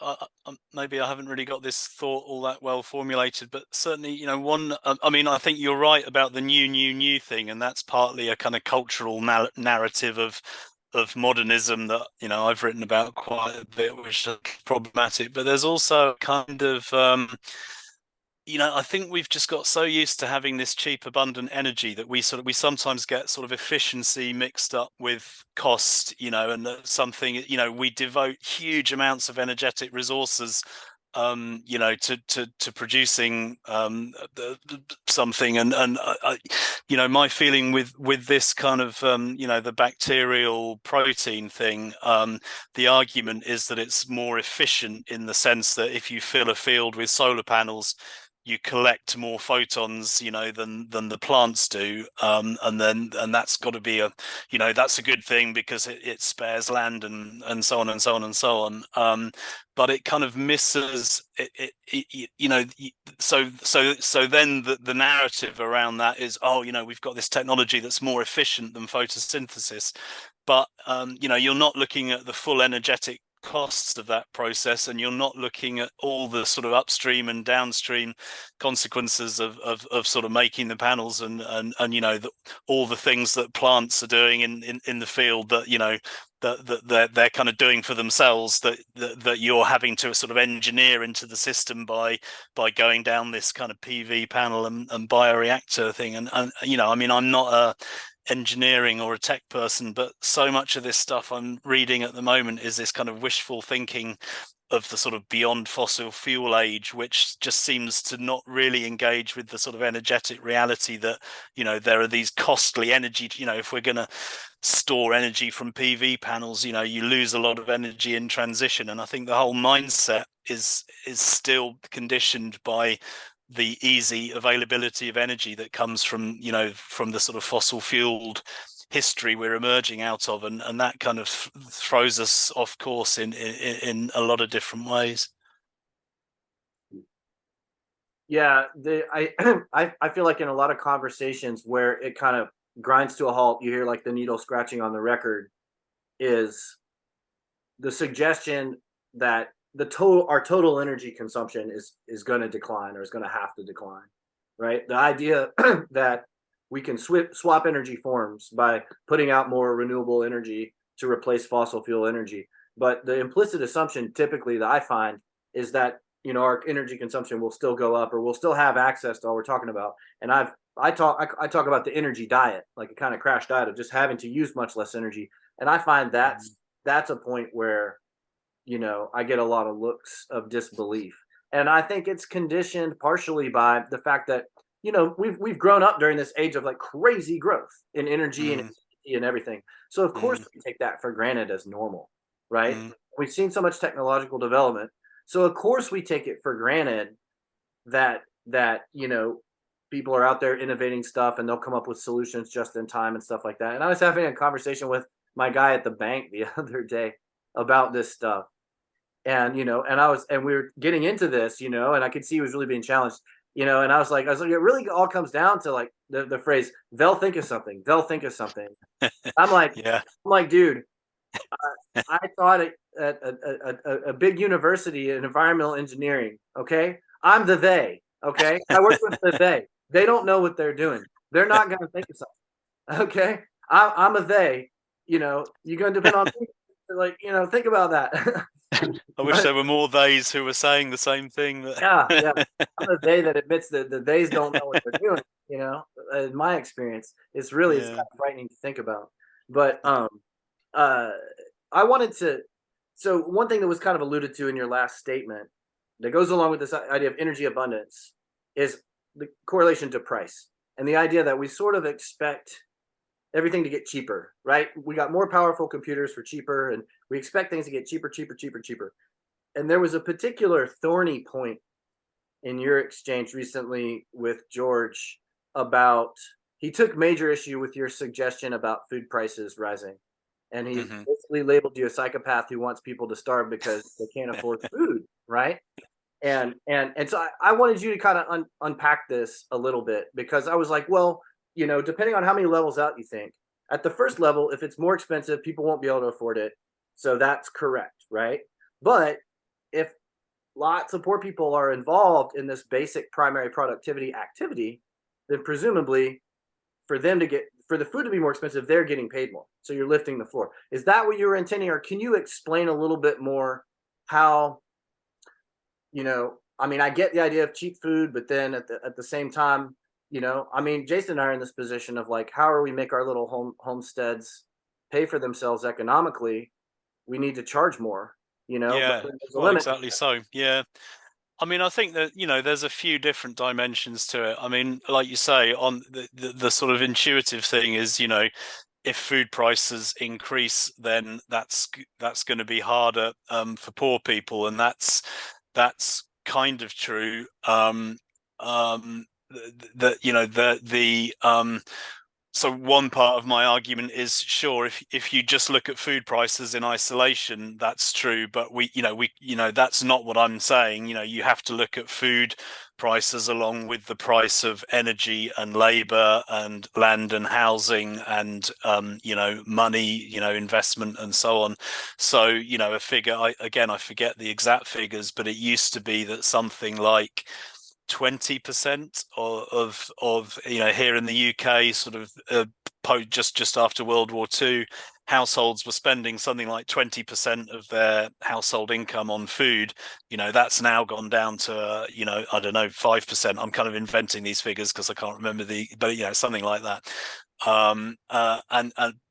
maybe I haven't really got this thought all that well formulated, but certainly, you know, I mean, I think you're right about the new thing, and that's partly a kind of cultural narrative of modernism that, you know, I've written about quite a bit, which is problematic. But there's also kind of you know, I think we've just got so used to having this cheap, abundant energy that we sometimes get sort of efficiency mixed up with cost, you know, and something, you know, we devote huge amounts of energetic resources, you know, to producing something, and you know, my feeling with this kind of you know, the bacterial protein thing, the argument is that it's more efficient in the sense that if you fill a field with solar panels, you collect more photons, you know, than the plants do, and that's got to be a, you know, that's a good thing because it spares land and so on and so on and so on. But it kind of misses it, you know. So then the narrative around that is, oh, you know, we've got this technology that's more efficient than photosynthesis, but you know, you're not looking at the full energetic costs of that process, and you're not looking at all the sort of upstream and downstream consequences of sort of making the panels, and you know, all the things that plants are doing in the field that, you know, that they're kind of doing for themselves, that you're having to sort of engineer into the system by going down this kind of PV panel and bioreactor thing. And you know, I mean, I'm not a engineering or a tech person, but so much of this stuff I'm reading at the moment is this kind of wishful thinking of the sort of beyond fossil fuel age, which just seems to not really engage with the sort of energetic reality that, you know, there are these costly energy, you know, if we're going to store energy from PV panels, you know, you lose a lot of energy in transition. And I think the whole mindset is still conditioned by the easy availability of energy that comes from, you know, from the sort of fossil fueled history we're emerging out of, and that kind of throws us off course in a lot of different ways. Yeah, I feel like in a lot of conversations where it kind of grinds to a halt, you hear like the needle scratching on the record, is the suggestion that our total energy consumption is going to decline, or is going to have to decline, right? The idea that we can swap energy forms by putting out more renewable energy to replace fossil fuel energy, but the implicit assumption typically that I find is that, you know, our energy consumption will still go up, or we'll still have access to all we're talking about. And I talk about the energy diet, like a kind of crash diet of just having to use much less energy. And I find that's a point where, you know, I get a lot of looks of disbelief. And I think it's conditioned partially by the fact that, you know, we've grown up during this age of like crazy growth in energy and everything. So of course we take that for granted as normal, right? We've seen so much technological development. So of course we take it for granted that you know, people are out there innovating stuff and they'll come up with solutions just in time and stuff like that. And I was having a conversation with my guy at the bank the other day about this stuff. And, you know, and we were getting into this, you know, and I could see he was really being challenged, you know, and I was like, it really all comes down to like the phrase, they'll think of something. I'm like, Yeah. Dude, I taught at a big university in environmental engineering. Okay. I'm the they. Okay. I work with the they. They don't know what they're doing. They're not going to think of something. Okay. I'm a they. You know, you're going to depend on me. Like, you know, think about that. I wish there were more theys who were saying the same thing. Yeah. I'm a they that admits that the theys don't know what they're doing. You know, in my experience, it's kind of frightening to think about. But I wanted to. So one thing that was kind of alluded to in your last statement that goes along with this idea of energy abundance is the correlation to price, and the idea that we sort of expect everything to get cheaper, right? We got more powerful computers for cheaper, and we expect things to get cheaper. And there was a particular thorny point in your exchange recently with George about, he took major issue with your suggestion about food prices rising. And he basically labeled you a psychopath who wants people to starve because they can't afford food, right? And so I wanted you to kind of unpack this a little bit, because I was like, well, you know, depending on how many levels out you think, at the first level, if it's more expensive, people won't be able to afford it. So that's correct, right? But if lots of poor people are involved in this basic primary productivity activity, then presumably for the food to be more expensive, they're getting paid more. So you're lifting the floor. Is that what you were intending? Or can you explain a little bit more how, you know, I mean, I get the idea of cheap food, but then at the same time, you know, I mean, Jason and I are in this position of like, how are we make our little homesteads pay for themselves economically? We need to charge more, you know. Yeah, but there's a well, limit. exactly so. Yeah. I mean, I think that, you know, there's a few different dimensions to it. I mean, like you say, on the sort of intuitive thing is, you know, if food prices increase, then that's going to be harder for poor people, and that's kind of true. So one part of my argument is, sure, if you just look at food prices in isolation, that's true. But that's not what I'm saying. You have to look at food prices along with the price of energy and labor and land and housing and money, investment and so on. So a figure, I forget the exact figures, but it used to be that something like 20% of here in the UK, sort of just after World War II, households were spending something like 20% of their household income on food. That's now gone down to I don't know, 5%. I'm kind of inventing these figures because I can't remember but something like that.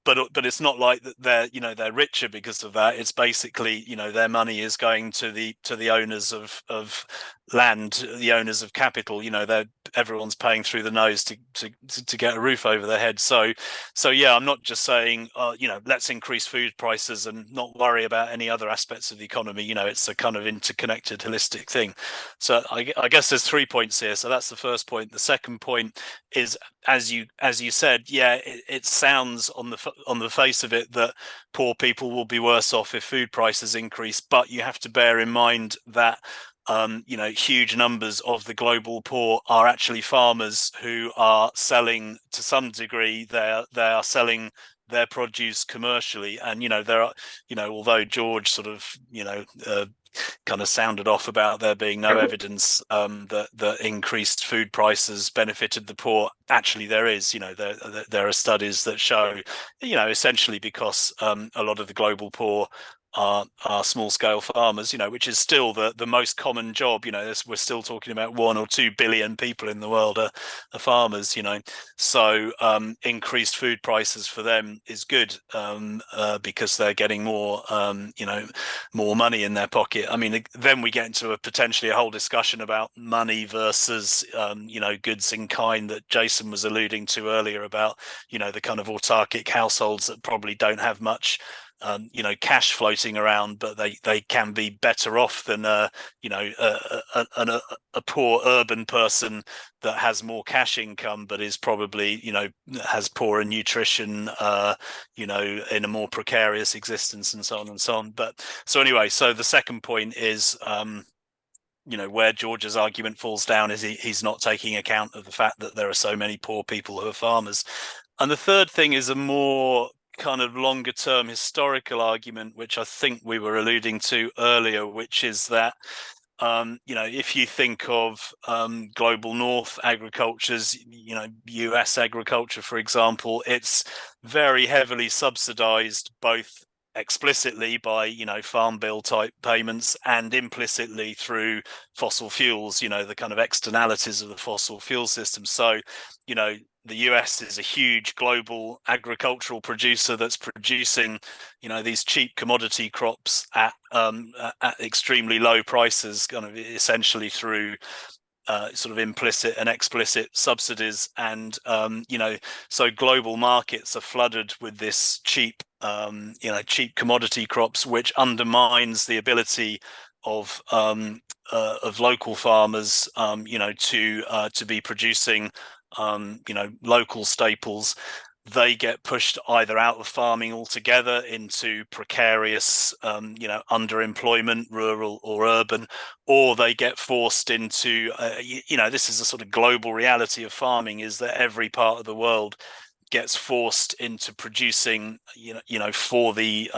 But it's not like that they're richer because of that. It's basically their money is going to the owners of land, the owners of capital. Everyone's paying through the nose to get a roof over their head. So yeah, I'm not just saying let's increase food prices and not worry about any other aspects of the economy. It's a kind of interconnected, holistic thing. So I guess there's 3 points here. So that's the first point. The second point is, as you said, yeah, it sounds on the face of it that poor people will be worse off if food prices increase, but you have to bear in mind that huge numbers of the global poor are actually farmers who are selling, to some degree, they are selling their produce commercially. And there are, although George sort of kind of sounded off about there being no evidence that increased food prices benefited the poor, actually there is. There are studies that show essentially because a lot of the global poor are small scale farmers, which is still the most common job. We're still talking about 1 or 2 billion people in the world are farmers. So increased food prices for them is good because they're getting more more money in their pocket. I mean, then we get into potentially a whole discussion about money versus goods in kind that Jason was alluding to earlier about the kind of autarkic households that probably don't have much cash floating around, but they can be better off than a poor urban person that has more cash income, but is probably has poorer nutrition, in a more precarious existence, and so on and so on. But so anyway, so the second point is where George's argument falls down is he's not taking account of the fact that there are so many poor people who are farmers. And the third thing is a more kind of longer term historical argument, which I think we were alluding to earlier, which is that if you think of global north agricultures, US agriculture, for example, it's very heavily subsidized, both explicitly by farm bill type payments and implicitly through fossil fuels, the kind of externalities of the fossil fuel system. So the US is a huge global agricultural producer that's producing these cheap commodity crops at extremely low prices, kind of essentially through sort of implicit and explicit subsidies. And so global markets are flooded with this cheap commodity crops, which undermines the ability of local farmers to be producing local staples. They get pushed either out of farming altogether into precarious, underemployment, rural or urban, or they get forced into, this is a sort of global reality of farming, is that every part of the world gets forced into producing, for the,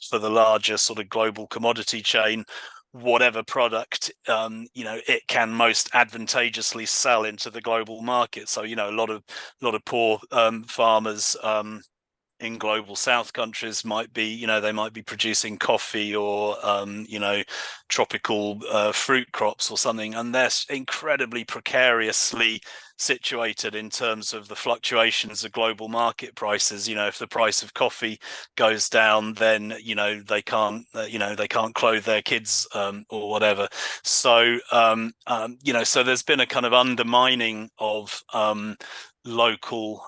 for the larger sort of global commodity chain, whatever product it can most advantageously sell into the global market. So a lot of poor farmers in global south countries might be they might be producing coffee or tropical fruit crops or something, and they're incredibly precariously situated in terms of the fluctuations of global market prices. If the price of coffee goes down, then they can't clothe their kids or whatever. So so there's been a kind of undermining of local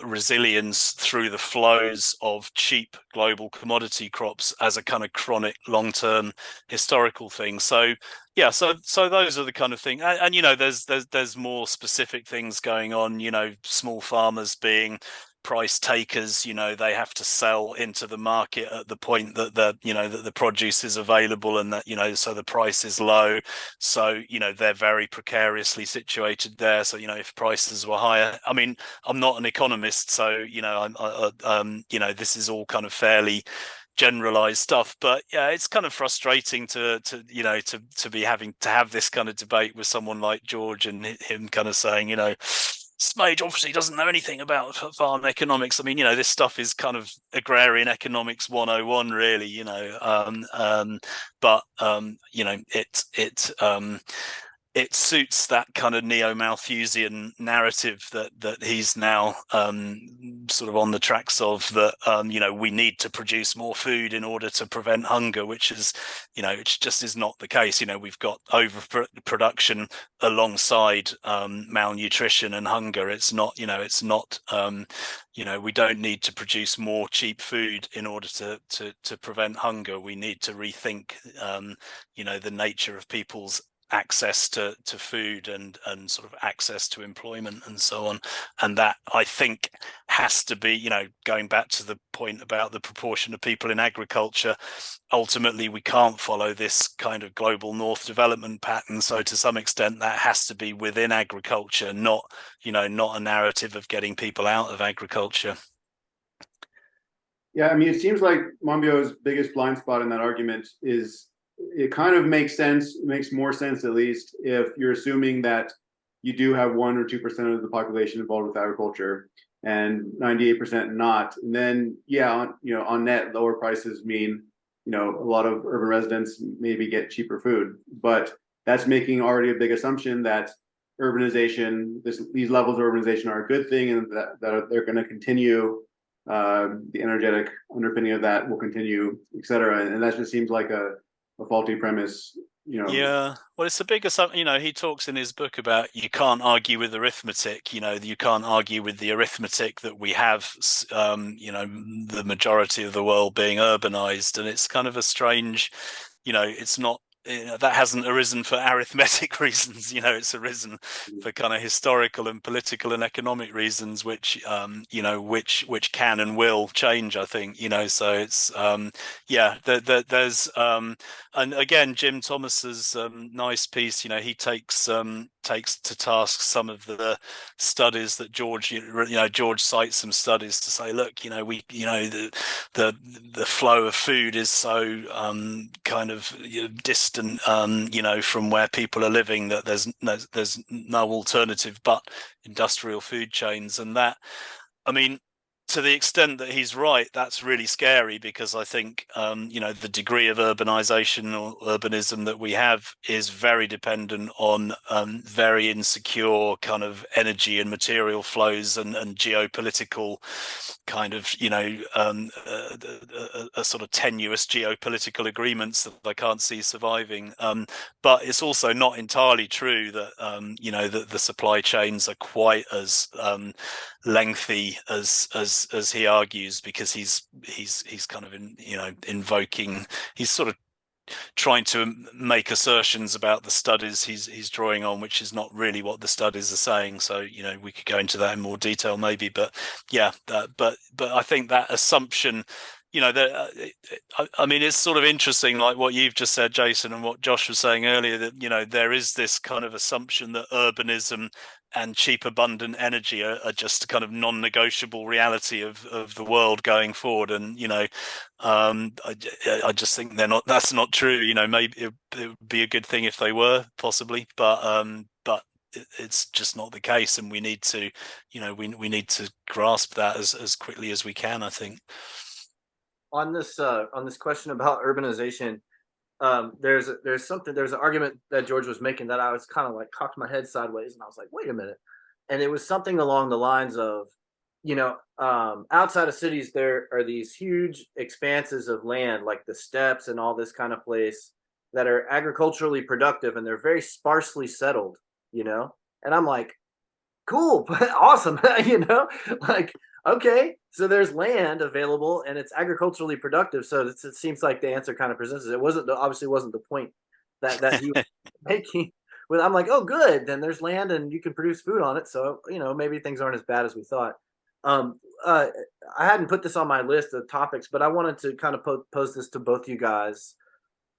resilience through the flows of cheap global commodity crops as a kind of chronic long-term historical thing. So yeah, so those are the kind of thing, and you know, there's more specific things going on. You know, small farmers being price takers, you know, they have to sell into the market at the point that that the produce is available, and that, you know, so the price is low, so you know, they're very precariously situated there. So you know, if prices were higher, I mean, I'm not an economist, so you know, you know, this is all kind of fairly generalized stuff, but yeah, it's kind of frustrating to you know, to be having to have this kind of debate with someone like George, and him kind of saying, you know, Smaje obviously doesn't know anything about farm economics. I mean, you know, this stuff is kind of agrarian economics 101, really, you know. But you know, it suits that kind of neo-Malthusian narrative that he's now sort of on the tracks of, that you know, we need to produce more food in order to prevent hunger, which is, you know, it just is not the case. You know, we've got overproduction alongside malnutrition and hunger. It's not, you know, it's not you know, we don't need to produce more cheap food in order to prevent hunger. We need to rethink you know, the nature of people's access to food and sort of access to employment and so on. And that, I think, has to be, you know, going back to the point about the proportion of people in agriculture, ultimately we can't follow this kind of global north development pattern. So to some extent that has to be within agriculture, not, you know, not a narrative of getting people out of agriculture. Yeah, I mean, it seems like Mambio's biggest blind spot in that argument is, it kind of makes sense, makes more sense at least, if you're assuming that you do have 1 or 2% of the population involved with agriculture and 98% not. And then, yeah, you know, on net, lower prices mean, you know, a lot of urban residents maybe get cheaper food. But that's making already a big assumption that urbanization, these levels of urbanization are a good thing, and that they're going to continue. The energetic underpinning of that will continue, et cetera. And that just seems like a faulty premise, you know. Yeah, well, it's a big assumption. You know, he talks in his book about, you can't argue with arithmetic. You know, you can't argue with the arithmetic that we have, you know, the majority of the world being urbanized. And it's kind of a strange, you know, it's not, you know, that hasn't arisen for arithmetic reasons. You know, it's arisen for kind of historical and political and economic reasons, which you know, which can and will change, I think. You know, so it's yeah, there's and again, Jim Thomas's nice piece, you know, he takes to task some of the studies that George, you know, George cites some studies to say, look, you know, you know, the flow of food is so kind of, you know, distant, you know, from where people are living, that there's no alternative but industrial food chains. And that, I mean, to the extent that he's right, that's really scary, because I think, you know, the degree of urbanization or urbanism that we have is very dependent on very insecure kind of energy and material flows, and geopolitical kind of, you know, a sort of tenuous geopolitical agreements that I can't see surviving. But it's also not entirely true that, you know, that the supply chains are quite as lengthy as he argues, because he's kind of you know, invoking, he's sort of trying to make assertions about the studies he's drawing on, which is not really what the studies are saying. So, you know, we could go into that in more detail maybe, but yeah, but I think that assumption, you know, that I mean, it's sort of interesting, like what you've just said, Jason, and what Josh was saying earlier, that, you know, there is this kind of assumption that urbanism and cheap abundant energy are just a kind of non-negotiable reality of the world going forward. And, you know, I just think that's not true. You know, maybe it would be a good thing if they were, possibly, but it's just not the case, and we need to, you know, we need to grasp that as quickly as we can, I think. On this question about urbanization, there's an argument that George was making that I was kind of like cocked my head sideways, and I was like, wait a minute. And it was something along the lines of, you know, outside of cities, there are these huge expanses of land, like the steppes and all this kind of place, that are agriculturally productive, and they're very sparsely settled, you know? And I'm like, Cool, awesome. You know, like, okay, so there's land available and it's agriculturally productive. So it seems like the answer kind of presents it. It wasn't obviously wasn't the point that he was making. With I'm like, oh, good, then there's land and you can produce food on it. So maybe things aren't as bad as we thought. Um, uh, I hadn't put this on my list of topics, but I wanted to kind of pose this to both you guys.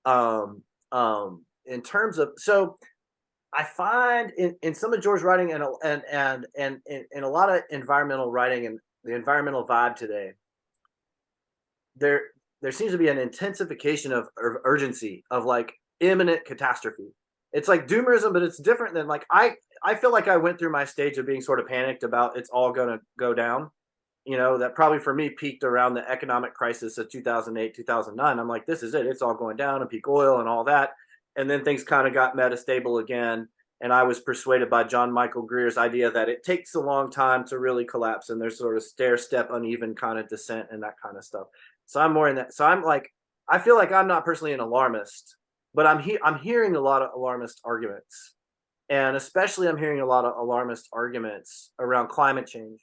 In terms of I find in some of George's writing and in a lot of environmental writing and the environmental vibe today, there there seems to be an intensification of urgency of like imminent catastrophe. It's like doomerism, but it's different than like I feel like I went through my stage of being sort of panicked about it's all gonna go down. That probably for me peaked around the economic crisis of 2008, 2009. I'm like, this is it. It's all going down and peak oil and all that. And then things kind of got metastable again. And I was persuaded by John Michael Greer's idea that it takes a long time to really collapse and there's sort of stair step, uneven kind of descent and that kind of stuff. So I'm more in that. So I'm like, I feel like I'm not personally an alarmist, but I'm hearing a lot of alarmist arguments. And especially I'm hearing a lot of alarmist arguments around climate change.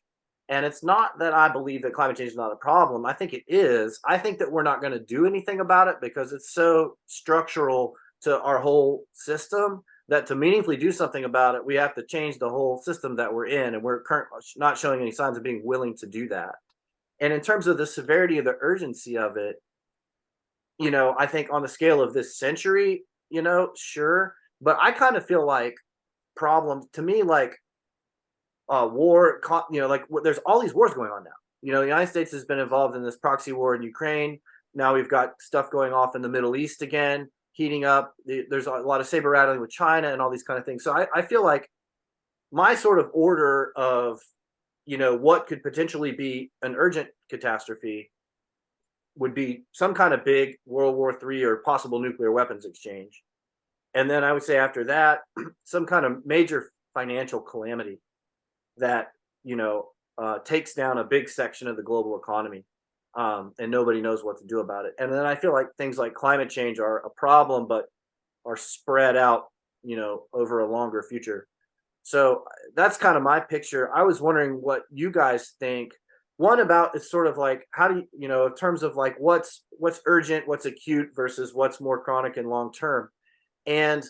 And it's not that I believe that climate change is not a problem. I think it is. I think that we're not going to do anything about it because it's so structural to our whole system that to meaningfully do something about it, we have to change the whole system that we're in. And we're not showing any signs of being willing to do that. And in terms of the severity of the urgency of it, I think on the scale of this century, sure. But I kind of feel like problems to me, like war, like there's all these wars going on now. The United States has been involved in this proxy war in Ukraine. Now we've got stuff going off in the Middle East again, heating up. There's a lot of saber rattling with China and all these kind of things. So I feel like my sort of order of, what could potentially be an urgent catastrophe would be some kind of big World War III or possible nuclear weapons exchange. And then I would say after that, some kind of major financial calamity that takes down a big section of the global economy, and nobody knows what to do about it. And then I feel like things like climate change are a problem, but are spread out, over a longer future. So that's kind of my picture. I was wondering what you guys think. One about it's sort of like how do you, in terms of like what's urgent, what's acute versus what's more chronic and long term. And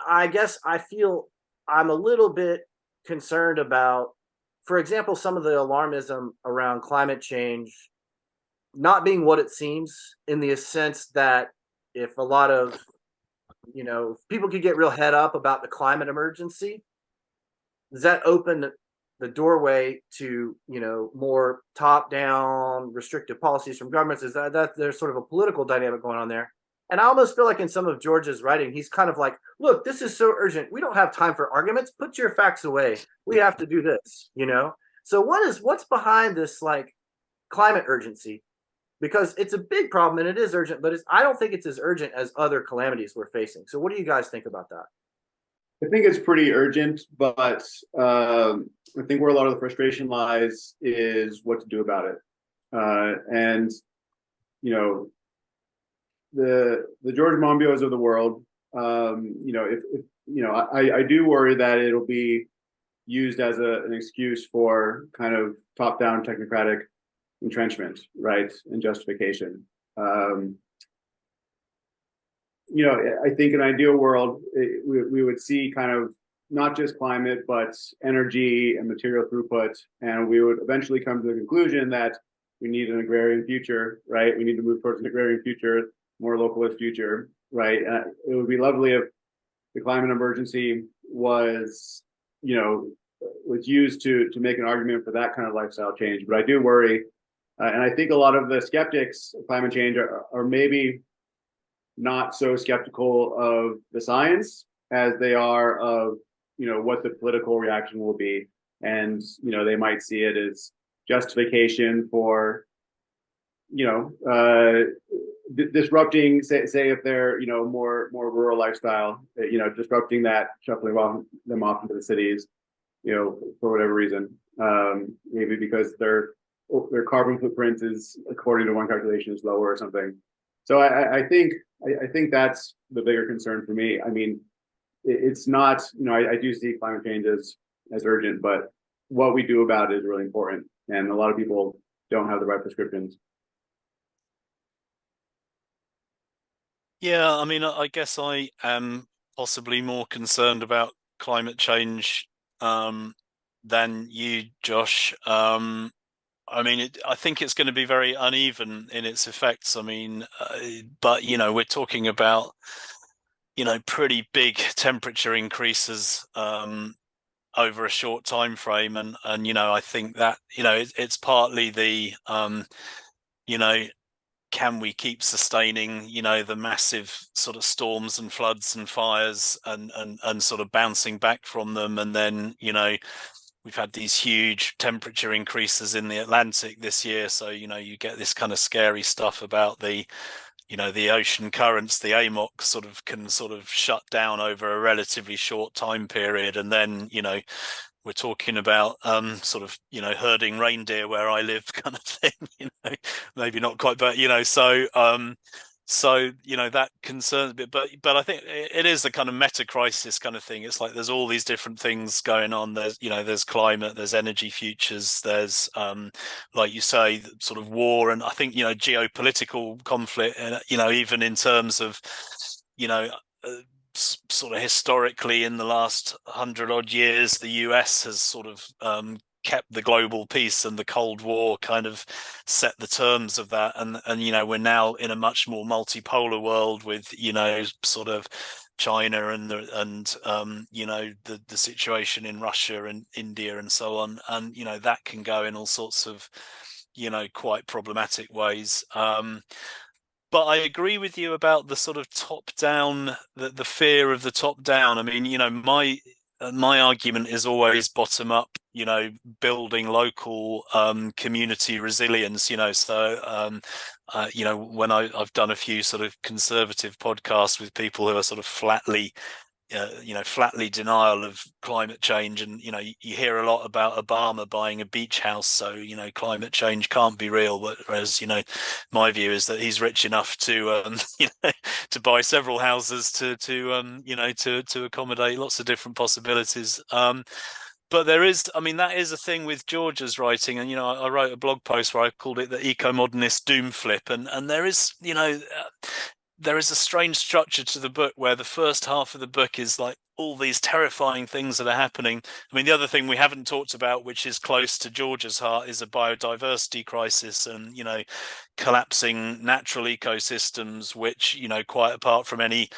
I guess I feel I'm a little bit concerned about, for example, some of the alarmism around climate change not being what it seems in the sense that if a lot of, people could get real head up about the climate emergency, does that open the doorway to, more top down restrictive policies from governments? Is that there's sort of a political dynamic going on there? And I almost feel like in some of George's writing, he's kind of like, look, this is so urgent. We don't have time for arguments. Put your facts away. We have to do this. So what's behind this like climate urgency? Because it's a big problem and it is urgent, but I don't think it's as urgent as other calamities we're facing. So what do you guys think about that? I think it's pretty urgent, but I think where a lot of the frustration lies is what to do about it. And the George Mambos of the world, I do worry that it'll be used as an excuse for kind of top-down technocratic entrenchment, right, and justification. I think in an ideal world, we would see kind of not just climate, but energy and material throughput. And we would eventually come to the conclusion that we need an agrarian future, right? We need to move towards an agrarian future, more localist future, right? It would be lovely if the climate emergency was used to make an argument for that kind of lifestyle change. But I do worry, and I think a lot of the skeptics of climate change are maybe not so skeptical of the science as they are of what the political reaction will be, and they might see it as justification for disrupting, say if they're more rural lifestyle, disrupting that, shuffling them off into the cities, for whatever reason, maybe because their carbon footprint is, according to one calculation, is lower or something. So I think that's the bigger concern for me. I mean, it's not, I do see climate change as urgent, but what we do about it is really important. And a lot of people don't have the right prescriptions. Yeah, I mean, I guess I am possibly more concerned about climate change than you, Josh. I mean, I think it's going to be very uneven in its effects. I mean, but we're talking about pretty big temperature increases over a short time frame, and I think that it's partly the you know can we keep sustaining the massive sort of storms and floods and fires and sort of bouncing back from them, and then we've had these huge temperature increases in the Atlantic this year, so you get this kind of scary stuff about the ocean currents. The AMOC can shut down over a relatively short time period, and then we're talking about herding reindeer where I live kind of thing. Maybe not quite, but that concerns me. But I think it is a kind of meta crisis kind of thing. It's like there's all these different things going on. There's climate, there's energy futures, there's like you say, sort of war, and I think geopolitical conflict, and even in terms of sort of historically in the last 100 odd years, the US has sort of kept the global peace, and the Cold War kind of set the terms of that, and we're now in a much more multipolar world with sort of China and the situation in Russia and India and so on, and that can go in all sorts of quite problematic ways. But I agree with you about the sort of top down, the fear of the top down. I mean, my argument is always bottom up, building local community resilience, so when I've done a few sort of conservative podcasts with people who are sort of flatly denial of climate change, and you hear a lot about Obama buying a beach house, so climate change can't be real, whereas my view is that he's rich enough to to buy several houses to accommodate lots of different possibilities. But there is, I mean, that is a thing with George's writing, and I wrote a blog post where I called it the eco-modernist doom flip, and there is there is a strange structure to the book where the first half of the book is like all these terrifying things that are happening. I mean, the other thing we haven't talked about, which is close to George's heart, is a biodiversity crisis and, collapsing natural ecosystems, which, quite apart from any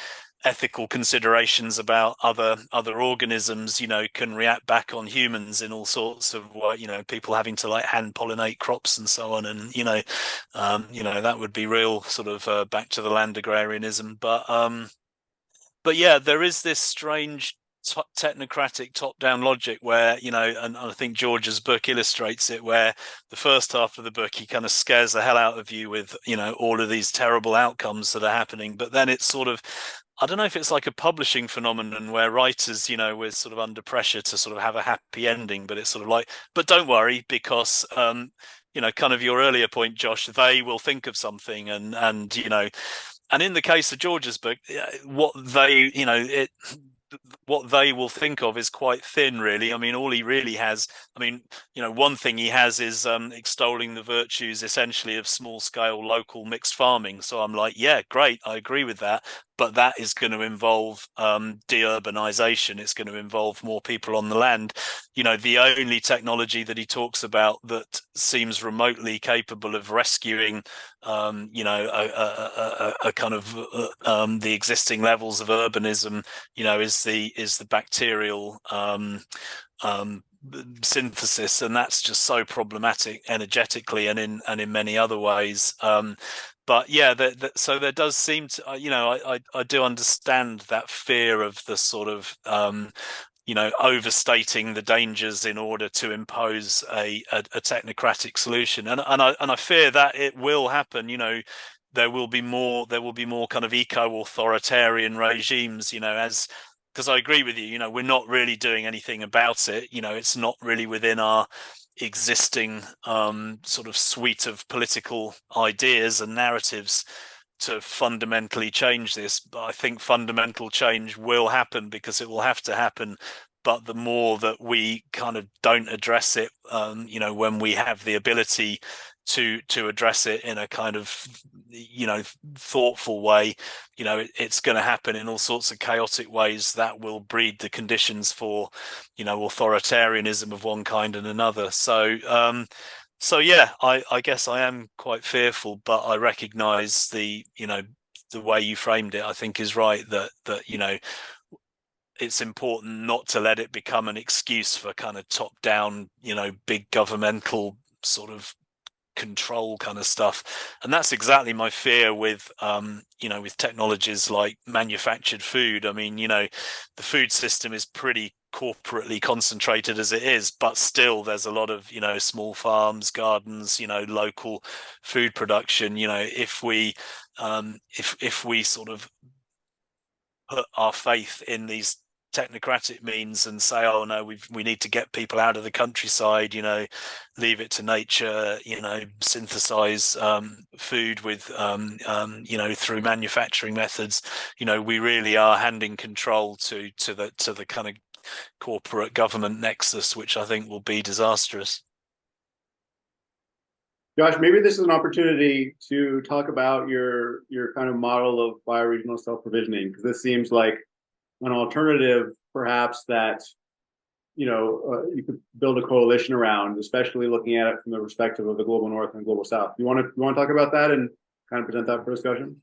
ethical considerations about other organisms, can react back on humans in all sorts of people having to like hand pollinate crops and so on, and that would be real sort of back to the land agrarianism. But yeah, there is this strange technocratic top-down logic where and I think George's book illustrates it, where the first half of the book he kind of scares the hell out of you with all of these terrible outcomes that are happening, but then it's sort of, I don't know if it's like a publishing phenomenon where writers, we're sort of under pressure to sort of have a happy ending, but it's sort of like, but don't worry, because kind of your earlier point, Josh, they will think of something, and and in the case of George's book, what they will think of is quite thin, really. I mean, all he really has, I mean, one thing he has is extolling the virtues essentially of small scale local mixed farming. So I'm like, yeah, great, I agree with that. But that is going to involve deurbanization. It's going to involve more people on the land. The only technology that he talks about that seems remotely capable of rescuing, a kind of the existing levels of urbanism, is the bacterial synthesis, and that's just so problematic energetically and in many other ways. But yeah, so there does seem to, I do understand that fear of the sort of overstating the dangers in order to impose a technocratic solution, and I fear that it will happen. There will be more kind of eco-authoritarian regimes, because I agree with you, we're not really doing anything about it. It's not really within our existing sort of suite of political ideas and narratives to fundamentally change this, but I think fundamental change will happen because it will have to happen. But the more that we kind of don't address it, you know, when we have the ability to address it in a kind of, you know, thoughtful way, you know, it's going to happen in all sorts of chaotic ways that will breed the conditions for, you know, authoritarianism of one kind and another. So so yeah, I guess I am quite fearful, but I recognize the, you know, the way you framed it, I think is right, that you know, it's important not to let it become an excuse for kind of top down, you know, big governmental sort of control kind of stuff. And that's exactly my fear with you know, with technologies like manufactured food. I mean, you know, the food system is pretty corporately concentrated as it is, but still there's a lot of, you know, small farms, gardens, you know, local food production. You know, if we sort of put our faith in these technocratic means and say, oh no, we need to get people out of the countryside, you know, leave it to nature, you know, synthesize food with you know, through manufacturing methods, you know, we really are handing control to the kind of corporate government nexus, which I think will be disastrous. Josh, maybe this is an opportunity to talk about your kind of model of bioregional self-provisioning, because this seems like an alternative, perhaps, that you could build a coalition around, especially looking at it from the perspective of the global north and global south. You want to talk about that and kind of present that for discussion?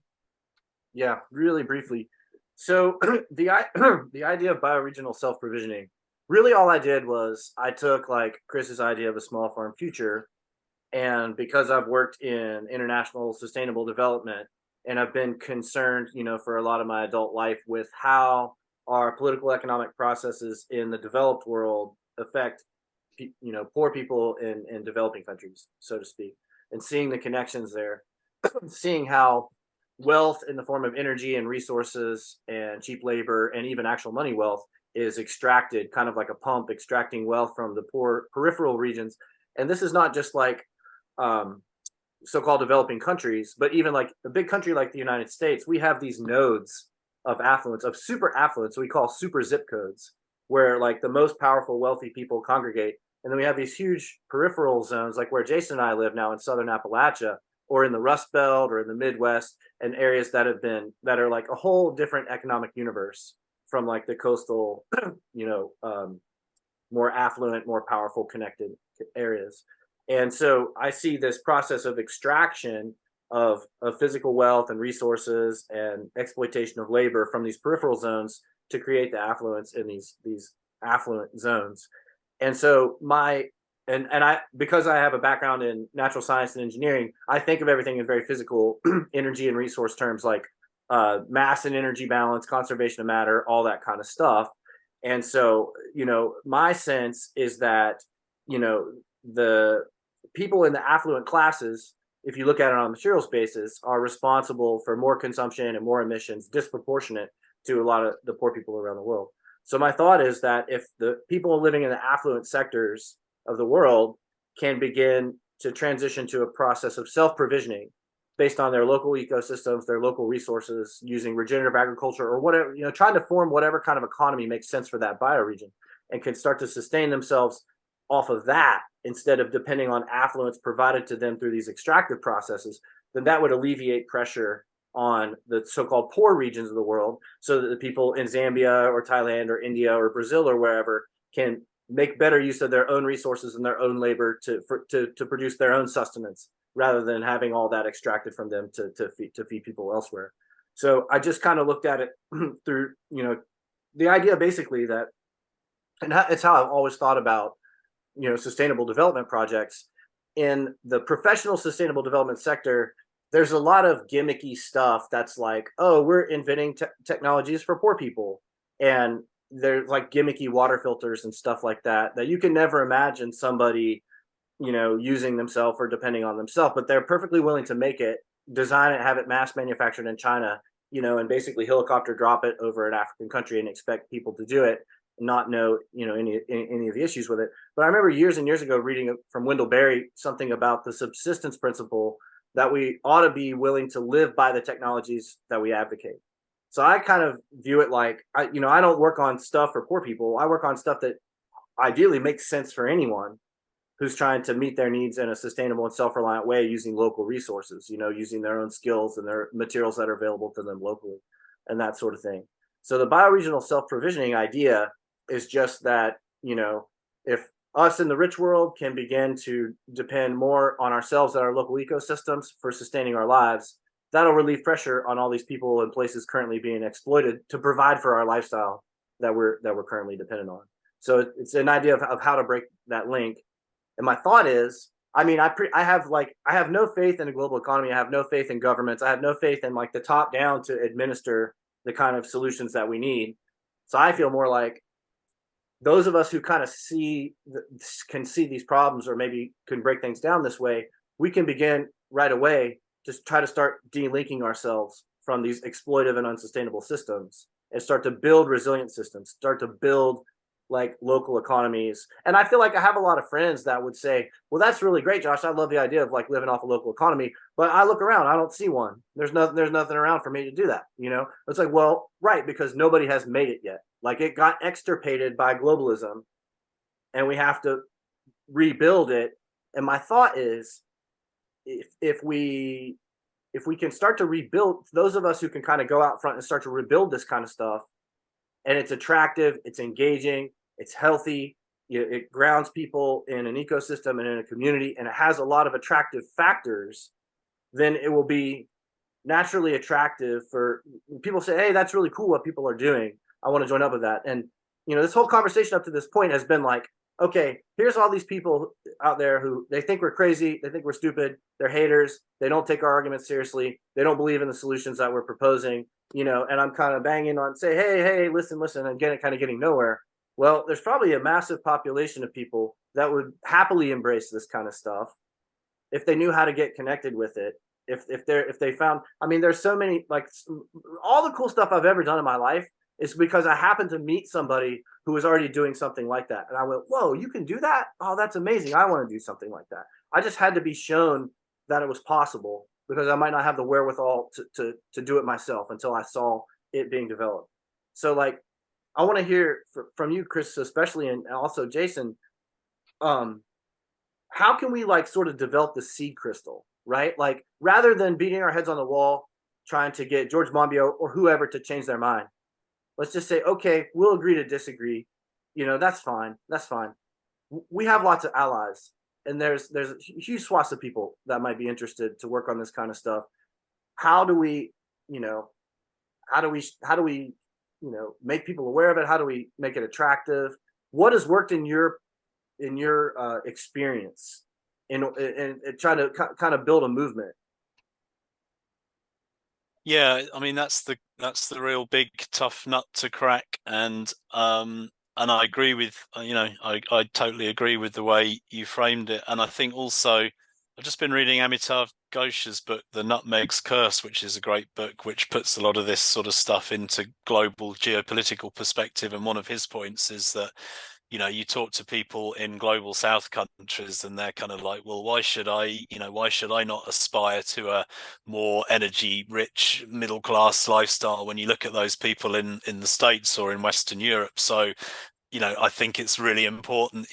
Yeah, really briefly. So the idea of bioregional self-provisioning, really all I did was I took like Chris's idea of a small farm future, and because I've worked in international sustainable development and I've been concerned, you know, for a lot of my adult life with how our political economic processes in the developed world affect, you know, poor people in developing countries, so to speak, and seeing the connections there, seeing how wealth in the form of energy and resources and cheap labor and even actual money wealth is extracted, kind of like a pump extracting wealth from the poor peripheral regions. And this is not just like so-called developing countries, but even like a big country like the United States, we have these nodes of affluence, of super affluence, we call super zip codes, where like the most powerful, wealthy people congregate. And then we have these huge peripheral zones, like where Jason and I live now in Southern Appalachia, or in the Rust Belt, or in the Midwest, and areas that are like a whole different economic universe from like the coastal, you know, more affluent, more powerful, connected areas. And so I see this process of extraction of physical wealth and resources and exploitation of labor from these peripheral zones to create the affluence in these affluent zones. And so I, because I have a background in natural science and engineering, I think of everything in very physical energy and resource terms, like mass and energy balance, conservation of matter, all that kind of stuff. And so, you know, my sense is that, you know, the people in the affluent classes, if you look at it on a materials basis, are responsible for more consumption and more emissions disproportionate to a lot of the poor people around the world. So my thought is that if the people living in the affluent sectors of the world can begin to transition to a process of self-provisioning based on their local ecosystems, their local resources, using regenerative agriculture or whatever, you know, trying to form whatever kind of economy makes sense for that bioregion, and can start to sustain themselves off of that instead of depending on affluence provided to them through these extractive processes, then that would alleviate pressure on the so-called poor regions of the world, so that the people in Zambia or Thailand or India or Brazil or wherever can make better use of their own resources and their own labor to produce their own sustenance, rather than having all that extracted from them to feed people elsewhere. So I just kind of looked at it through, you know, the idea basically that, and it's how I've always thought about, you know, sustainable development projects. In the professional sustainable development sector, there's a lot of gimmicky stuff that's like, oh, we're inventing technologies for poor people, and there's like gimmicky water filters and stuff like that you can never imagine somebody, you know, using themselves or depending on themselves, but they're perfectly willing to make it, design it, have it mass manufactured in China, you know, and basically helicopter drop it over an African country and expect people to do it, not know, you know, any of the issues with it. But I remember years and years ago reading from Wendell Berry something about the subsistence principle that we ought to be willing to live by the technologies that we advocate. So I kind of view it like, I don't work on stuff for poor people. I work on stuff that ideally makes sense for anyone who's trying to meet their needs in a sustainable and self-reliant way using local resources, using their own skills and their materials that are available to them locally and that sort of thing. So the bioregional self-provisioning idea is just that, if us in the rich world can begin to depend more on ourselves and our local ecosystems for sustaining our lives, that'll relieve pressure on all these people in places currently being exploited to provide for our lifestyle that we're currently dependent on. So it's an idea of how to break that link. And my thought is, I have no faith in the global economy. I have no faith in governments. I have no faith in like the top down to administer the kind of solutions that we need. So I feel more like those of us who kind of can see these problems, or maybe can break things down this way, we can begin right away to try to start delinking ourselves from these exploitive and unsustainable systems and start to build resilient systems, start to build like local economies. And I feel like I have a lot of friends that would say, well, that's really great, Josh. I love the idea of like living off a local economy, but I look around, I don't see one. There's nothing around for me to do that. It's like, well, right. Because nobody has made it yet. Like it got extirpated by globalism and we have to rebuild it. And my thought is, if we can start to rebuild, those of us who can kind of go out front and start to rebuild this kind of stuff, and it's attractive, it's engaging, it's healthy, it grounds people in an ecosystem and in a community, and it has a lot of attractive factors, then it will be naturally attractive for people to say, hey, that's really cool what people are doing. I want to join up with that. And, this whole conversation up to this point has been like, okay, here's all these people out there who they think we're crazy, they think we're stupid, they're haters, they don't take our arguments seriously, they don't believe in the solutions that we're proposing, and I'm kind of banging on, say, hey, listen, and getting nowhere. Well, there's probably a massive population of people that would happily embrace this kind of stuff if they knew how to get connected with it. If they found, there's so many, like all the cool stuff I've ever done in my life is because I happened to meet somebody who was already doing something like that. And I went, whoa, you can do that? Oh, that's amazing. I want to do something like that. I just had to be shown that it was possible because I might not have the wherewithal to do it myself until I saw it being developed. So like, I want to hear from you, Chris, especially, and also Jason, how can we like sort of develop the seed crystal, right? Like rather than beating our heads on the wall, trying to get George Monbiot or whoever to change their mind, let's just say, okay, we'll agree to disagree. That's fine. That's fine. We have lots of allies, and there's huge swaths of people that might be interested to work on this kind of stuff. How do we, make people aware of it? How do we make it attractive? What has worked in your experience in trying to kind of build a movement? Yeah, that's the real big tough nut to crack, and I agree with I totally agree with the way you framed it, and I think also I've just been reading Amitav Ghosh's book, The Nutmeg's Curse, which is a great book which puts a lot of this sort of stuff into global geopolitical perspective, and one of his points is that you talk to people in global south countries and they're kind of like, well, why should I not aspire to a more energy rich middle class lifestyle when you look at those people in the States or in Western Europe? So I think it's really important,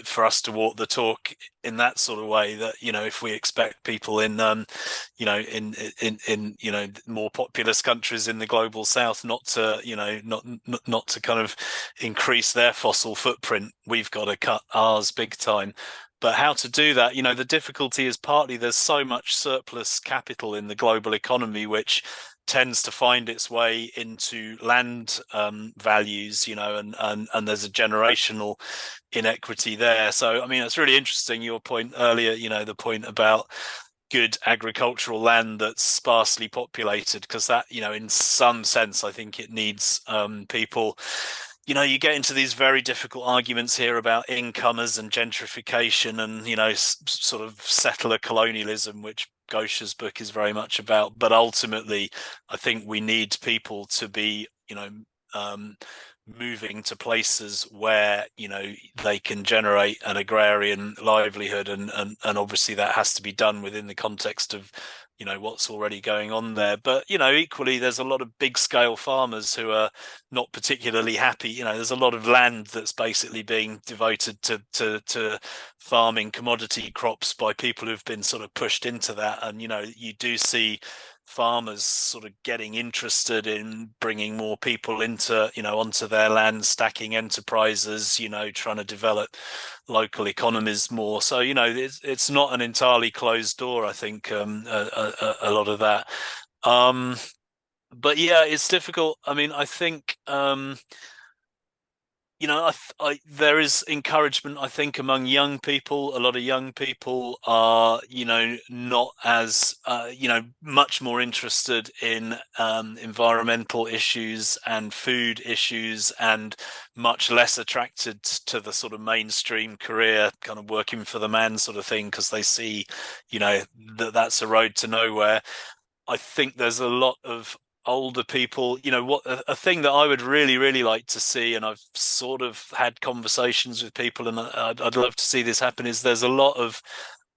for us to walk the talk in that sort of way, that, if we expect people in, in more populous countries in the global south not to, not to kind of increase their fossil footprint, we've got to cut ours big time. But how to do that, the difficulty is partly there's so much surplus capital in the global economy, which tends to find its way into land values, and there's a generational inequity there. So, it's really interesting, your point earlier, the point about good agricultural land that's sparsely populated, because that, in some sense, I think it needs people. You get into these very difficult arguments here about incomers and gentrification and, sort of settler colonialism, which Ghosh's book is very much about. But ultimately, I think we need people to be, moving to places where, you know, they can generate an agrarian livelihood, and obviously that has to be done within the context of, you know, what's already going on there. But, you know, equally there's a lot of big scale farmers who are not particularly happy. You know, there's a lot of land that's basically being devoted to farming commodity crops by people who've been sort of pushed into that. And, you know, you do see farmers sort of getting interested in bringing more people into, you know, onto their land, stacking enterprises, you know, trying to develop local economies more. So, you know, it's not an entirely closed door, I think, a lot of that. But yeah, it's difficult. I mean, I think, you know, there is encouragement, I think, among young people. A lot of young people are, you know, not as, you know, much more interested in environmental issues and food issues, and much less attracted to the sort of mainstream career, kind of working for the man sort of thing, because they see, you know, that's a road to nowhere. I think there's a lot of older people, you know, what a thing that I would really like to see, and I've sort of had conversations with people, and I'd love to see this happen, is there's a lot of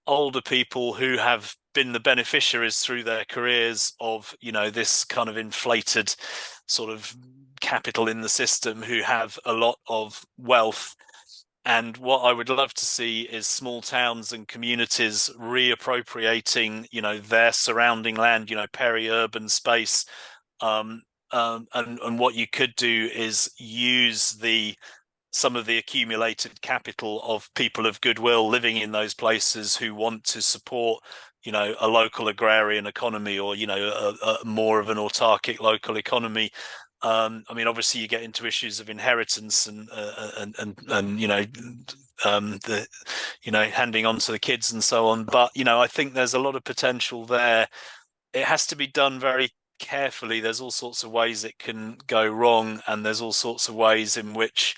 older people who have been the beneficiaries through their careers of, you know, this kind of inflated sort of capital in the system, who have a lot of wealth. And what I would love to see is small towns and communities reappropriating, you know, their surrounding land, you know, peri-urban space. And what you could do is use some of the accumulated capital of people of goodwill living in those places who want to support, you know, a local agrarian economy, or, you know, a more of an autarkic local economy. I mean, obviously, you get into issues of inheritance and you know, the, you know, handing on to the kids and so on. But, you know, I think there's a lot of potential there. It has to be done very carefully. There's all sorts of ways it can go wrong, and there's all sorts of ways in which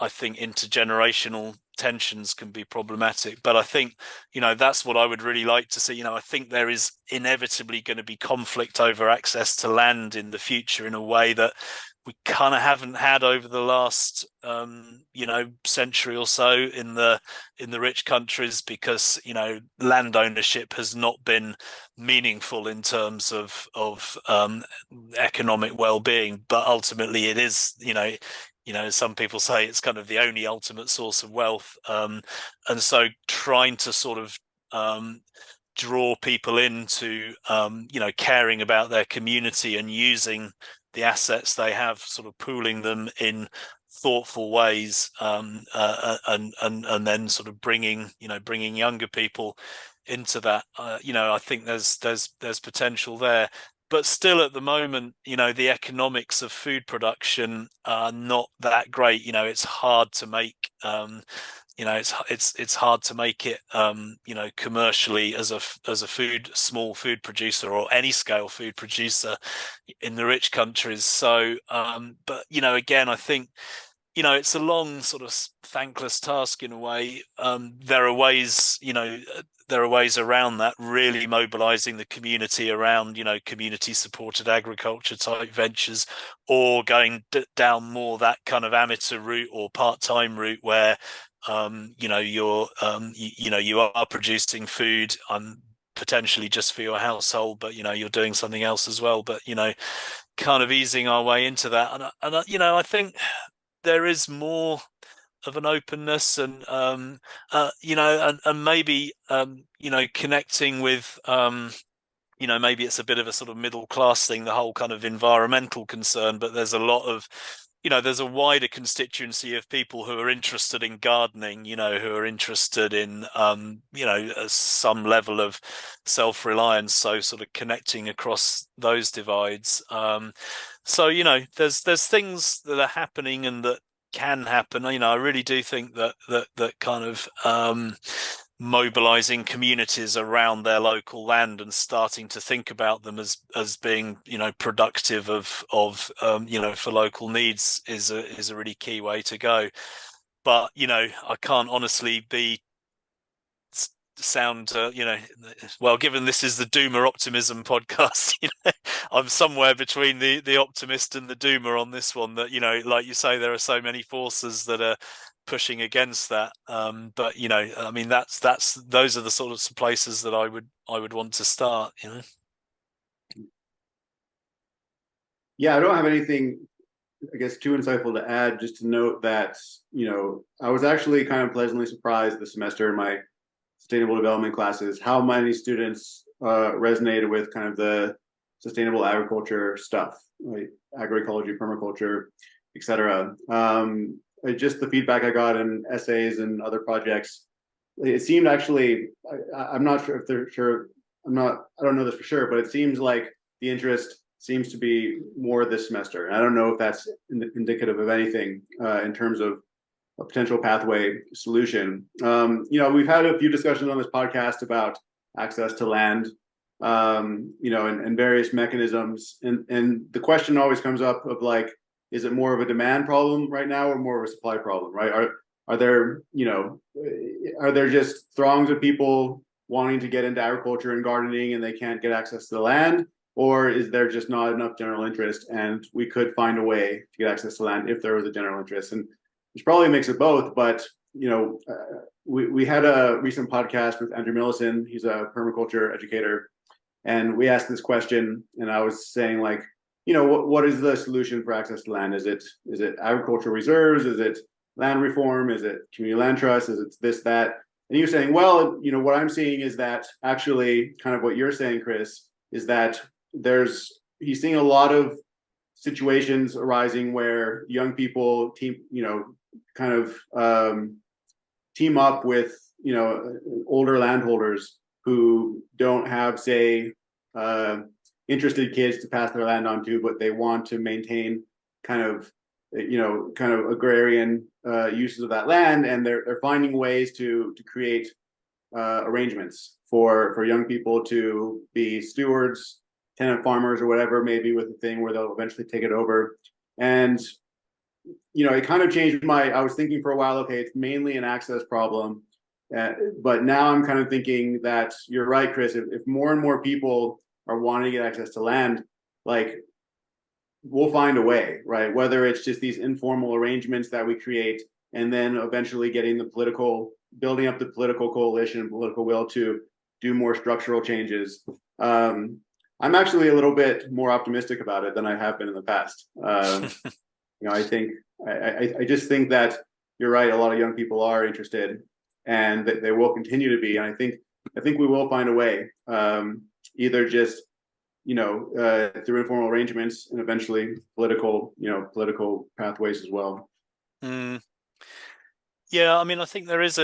I think intergenerational tensions can be problematic. But I think, you know, that's what I would really like to see. You know, I think there is inevitably going to be conflict over access to land in the future in a way that we kind of haven't had over the last you know, century or so in the rich countries, because, you know, land ownership has not been meaningful in terms of economic well-being. But ultimately it is, you know, some people say it's kind of the only ultimate source of wealth. And so trying to sort of draw people into, you know, caring about their community and using the assets they have, sort of pooling them in thoughtful ways, and then sort of bringing younger people into that. You know, I think there's potential there. But still, at the moment, you know, the economics of food production are not that great. You know, it's hard to make, you know, it's hard to make it, you know, commercially as a small food producer, or any scale food producer in the rich countries. So, but, you know, again, I think, you know, it's a long sort of thankless task in a way. There are ways, you know, there are ways around that, really mobilizing the community around, you know, community supported agriculture type ventures, or going down more that kind of amateur route or part-time route where, you know, you know, you are producing food potentially just for your household, but, you know, you're doing something else as well. But, you know, kind of easing our way into that. And you know, I think there is more of an openness, and you know, and maybe you know, connecting with, you know, maybe it's a bit of a sort of middle class thing, the whole kind of environmental concern, but there's a lot of, you know, there's a wider constituency of people who are interested in gardening, you know, who are interested in, you know, some level of self-reliance. So sort of connecting across those divides. So, you know, there's things that are happening and that can happen. You know, I really do think that kind of mobilizing communities around their local land and starting to think about them as being, you know, productive of you know, for local needs is a really key way to go. But, you know, I can't honestly be sound, well, given this is the doomer optimism podcast, I'm somewhere between the optimist and the doomer on this one. That, like you say, there are so many forces that are pushing against that. But I mean, those are the sort of places that I would want to start. Yeah, I don't have anything, I guess, too insightful to add. Just to note that I was actually kind of pleasantly surprised this semester in my sustainable development classes how many students resonated with kind of the sustainable agriculture stuff, like agroecology, permaculture, etc. Just the feedback I got in essays and other projects, it seemed actually, I'm not sure if they're sure, I don't know this for sure, but it seems like the interest seems to be more this semester. And I don't know if that's indicative of anything in terms of a potential pathway solution. We've had a few discussions on this podcast about access to land, and various mechanisms. And the question always comes up of like, is it more of a demand problem right now or more of a supply problem, right? Are there just throngs of people wanting to get into agriculture and gardening and they can't get access to the land? Or is there just not enough general interest and we could find a way to get access to land if there was a general interest? And it's probably a mix of both, but we had a recent podcast with Andrew Millison. He's a permaculture educator, and we asked this question, and I was saying, like, what is the solution for access to land? Is it agricultural reserves? Is it land reform? Is it community land trust? Is it this, that? And he was saying, well, what I'm seeing is that actually kind of what you're saying, Chris, is that he's seeing a lot of situations arising where young people team up with older landholders who don't have, say, interested kids to pass their land on to, but they want to maintain kind of agrarian uses of that land, and they're finding ways to create arrangements for young people to be stewards, tenant farmers, or whatever, maybe with a thing where they'll eventually take it over. And it kind of changed I was thinking for a while, okay, it's mainly an access problem. But now I'm kind of thinking that you're right, Chris, if more and more people are wanting to get access to land, like, we'll find a way, right? Whether it's just these informal arrangements that we create and then eventually building up the political coalition and political will to do more structural changes. I'm actually a little bit more optimistic about it than I have been in the past. I just think that you're right. A lot of young people are interested, and that they will continue to be. And I think we will find a way, either just through informal arrangements and eventually political pathways as well. Mm. Yeah, I mean, I think there is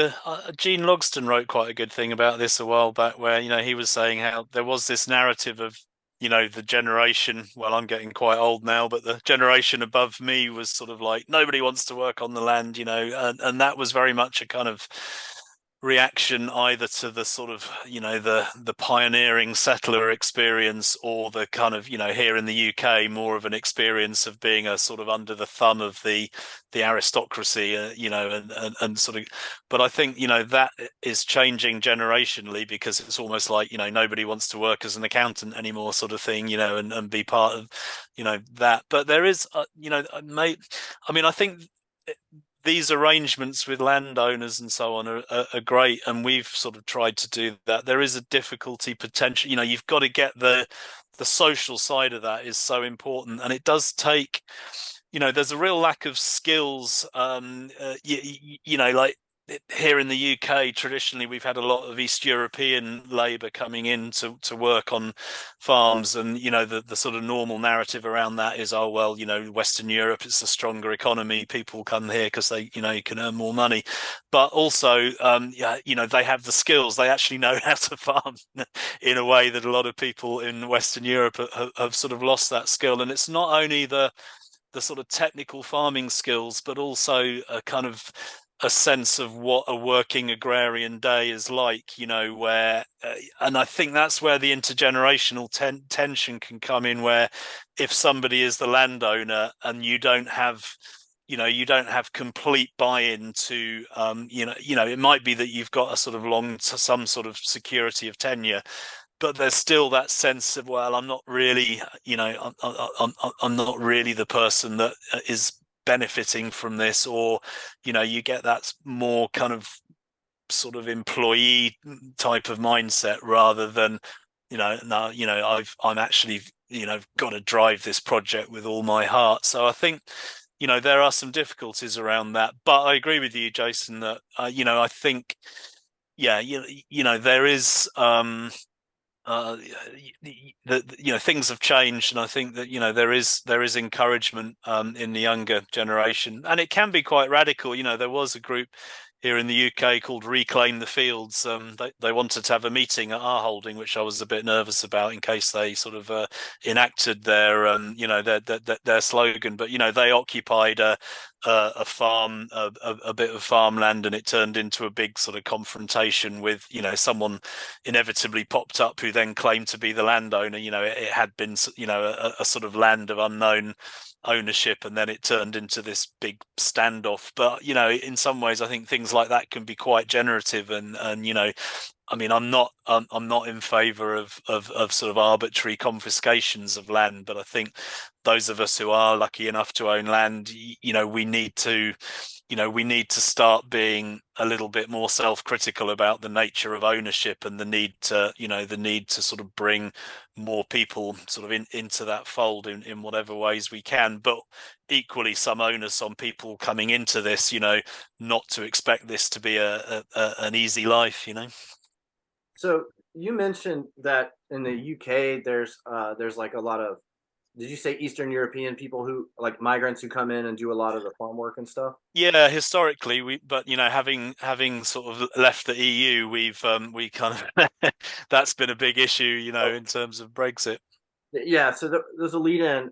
Gene Logston wrote quite a good thing about this a while back, where he was saying how there was this narrative of the generation, well, I'm getting quite old now, but the generation above me was sort of like, nobody wants to work on the land, and that was very much a kind of reaction either to the sort of the pioneering settler experience, or the kind of here in the UK more of an experience of being a sort of under the thumb of the aristocracy, and sort of. But I think that is changing generationally, because it's almost like nobody wants to work as an accountant anymore, sort of thing, and be part of that. But there is I think these arrangements with landowners and so on are great, and we've sort of tried to do that. There is a difficulty potential. You've got to get the social side of that is so important, and it does take. There's a real lack of skills. Like here in the UK, traditionally we've had a lot of East European labour coming in to work on farms, and the sort of normal narrative around that is, oh well, Western Europe, it's a stronger economy, people come here because they you can earn more money, but also they have the skills, they actually know how to farm in a way that a lot of people in Western Europe have sort of lost that skill. And it's not only the sort of technical farming skills, but also a kind of a sense of what a working agrarian day is like, where, and I think that's where the intergenerational tension can come in, where if somebody is the landowner and you don't have you don't have complete buy-in to, it might be that you've got a sort of some sort of security of tenure, but there's still that sense of, well, I'm not really, I'm not really the person that is benefiting from this, or, you get that more kind of sort of employee type of mindset rather than, no, I'm actually, got to drive this project with all my heart. So I think, there are some difficulties around that, but I agree with you, Jason, that, I think, yeah, there is, uh, things have changed, and I think that there is encouragement in the younger generation, and it can be quite radical. There was a group here in the UK called Reclaim the Fields. They wanted to have a meeting at our holding, which I was a bit nervous about in case they sort of enacted their slogan. But they occupied a farm, a bit of farmland, and it turned into a big sort of confrontation with someone inevitably popped up who then claimed to be the landowner. It had been a sort of land of unknown ownership, and then it turned into this big standoff. But in some ways I think things like that can be quite generative, and I mean, I'm not in favor of sort of arbitrary confiscations of land, but I think those of us who are lucky enough to own land, we need to start being a little bit more self-critical about the nature of ownership, and the need to sort of bring more people sort of into that fold in whatever ways we can. But equally, some onus on people coming into this, not to expect this to be an easy life. So you mentioned that in the UK, there's like a lot of, did you say Eastern European people who like migrants who come in and do a lot of the farm work and stuff? Yeah, historically, but having sort of left the EU, we kind of that's been a big issue, in terms of Brexit. Yeah, so there's a lead in.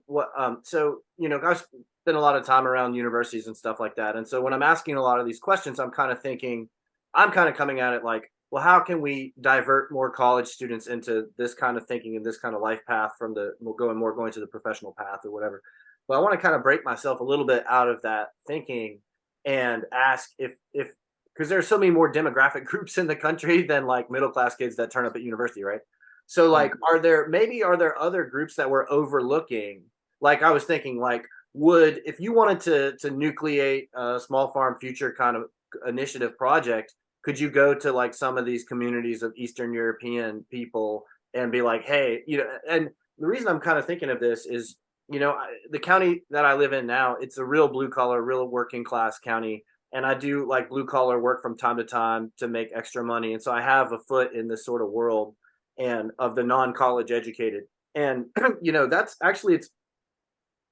So I've spent a lot of time around universities and stuff like that, and so when I'm asking a lot of these questions, I'm kind of coming at it like, well, how can we divert more college students into this kind of thinking and this kind of life path from going to the professional path or whatever. But I want to kind of break myself a little bit out of that thinking and ask if because there's so many more demographic groups in the country than like middle class kids that turn up at university, right? So like, are there other groups that we're overlooking? Like I was thinking, like, if you wanted to nucleate a small farm future kind of initiative project, could you go to like some of these communities of Eastern European people and be like, hey, and the reason I'm kind of thinking of this is, the county that I live in now, it's a real blue collar, real working class county. And I do like blue collar work from time to time to make extra money. And so I have a foot in this sort of world and of the non-college educated. And, that's actually,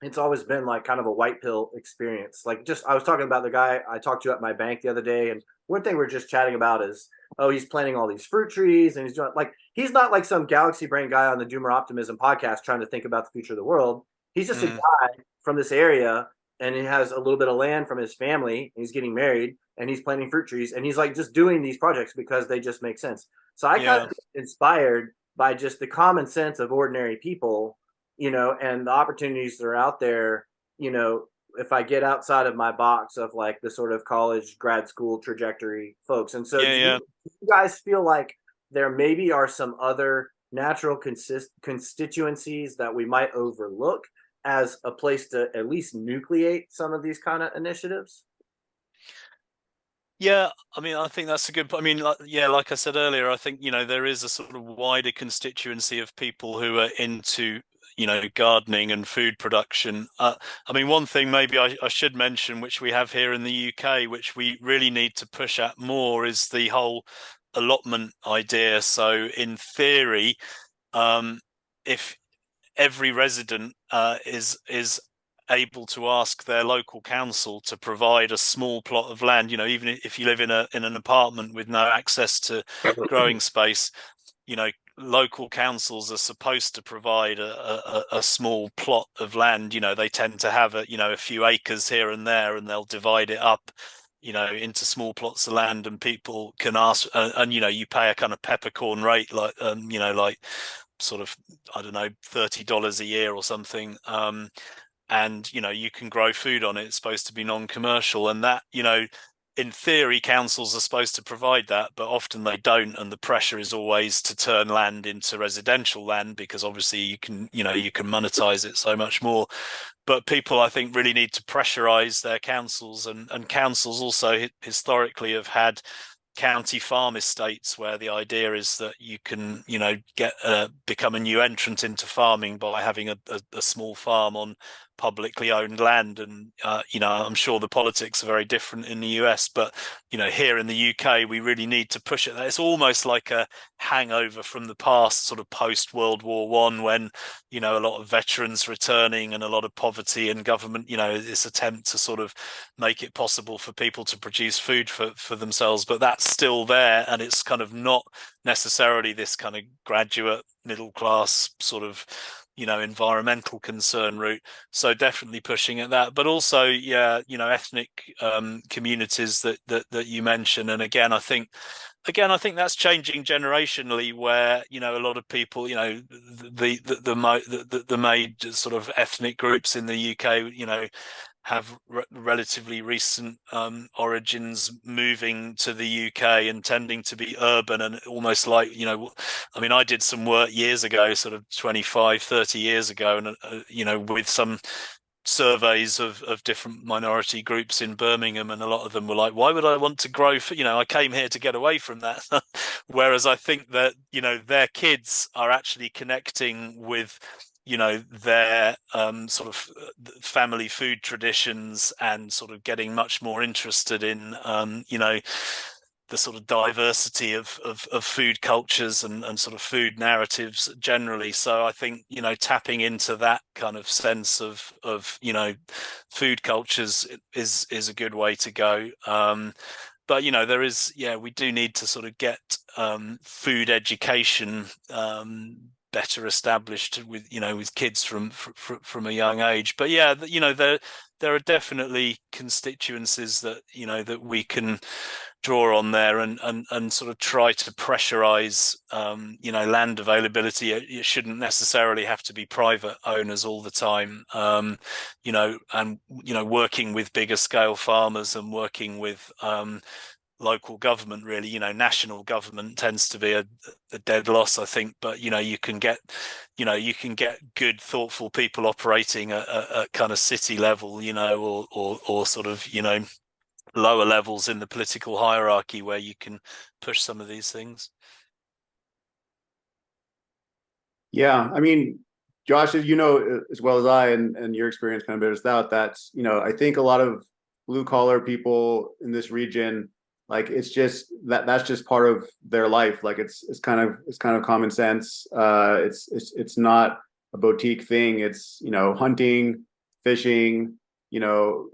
it's always been like kind of a white pill experience. Like I was talking about the guy I talked to at my bank the other day, and one thing we're just chatting about is, oh, he's planting all these fruit trees, and he's doing like, he's not like some galaxy brain guy on the Doomer Optimism podcast trying to think about the future of the world. He's just a guy from this area, and he has a little bit of land from his family, and he's getting married, and he's planting fruit trees, and he's like just doing these projects because they just make sense. So I kind of inspired by just the common sense of ordinary people, and the opportunities that are out there, if I get outside of my box of like the sort of college, grad school trajectory folks. And so do you guys feel like there maybe are some other natural constituencies that we might overlook as a place to at least nucleate some of these kind of initiatives? Yeah, I mean, I think that's a good. I mean, like I said earlier, I think there is a sort of wider constituency of people who are into gardening and food production. I mean, one thing maybe I should mention, which we have here in the UK, which we really need to push at more, is the whole allotment idea. So, in theory, if every resident is able to ask their local council to provide a small plot of land, even if you live in an apartment with no access to growing space, local councils are supposed to provide a small plot of land. They tend to have a few acres here and there, and they'll divide it up into small plots of land, and people can ask, and you pay a kind of peppercorn rate, like like sort of, I don't know, $30 a year or something. and you can grow food on it. It's supposed to be non-commercial, and that in theory councils are supposed to provide that, but often they don't, and the pressure is always to turn land into residential land, because obviously you can monetize it so much more. But people, I think, really need to pressurize their councils, and councils also historically have had county farm estates, where the idea is that you can get become a new entrant into farming by having a small farm on publicly owned land. And I'm sure the politics are very different in the US, but here in the UK we really need to push it. It's almost like a hangover from the past, sort of post World War One, when a lot of veterans returning and a lot of poverty, and government this attempt to sort of make it possible for people to produce food for themselves. But that's still there, and it's kind of not necessarily this kind of graduate middle class sort of environmental concern route. So definitely pushing at that, but also ethnic communities that you mentioned. And again I think that's changing generationally, where a lot of people, the major sort of ethnic groups in the UK have relatively recent origins, moving to the UK and tending to be urban, and almost like I mean, I did some work years ago, sort of 25-30 years ago, and with some surveys of different minority groups in Birmingham, and a lot of them were like, why would I want to grow I came here to get away from that. Whereas I think that their kids are actually connecting with their sort of family food traditions, and sort of getting much more interested in the sort of diversity of food cultures and sort of food narratives generally. So I think tapping into that kind of sense of food cultures is a good way to go. But there is, we do need to sort of get food education better established with with kids from a young age. But there are definitely constituencies that that we can draw on there, and sort of try to pressurize land availability. It shouldn't necessarily have to be private owners all the time, and working with bigger scale farmers, and working with local government. Really, national government tends to be a dead loss, I think. But you can get good, thoughtful people operating at kind of city level, or sort of lower levels in the political hierarchy, where you can push some of these things. Yeah, I mean, Josh, as you know as well as I, and your experience kind of bears out, that's I think a lot of blue collar people in this region, like it's just that's just part of their life. Like it's kind of common sense. It's not a boutique thing. It's hunting, fishing,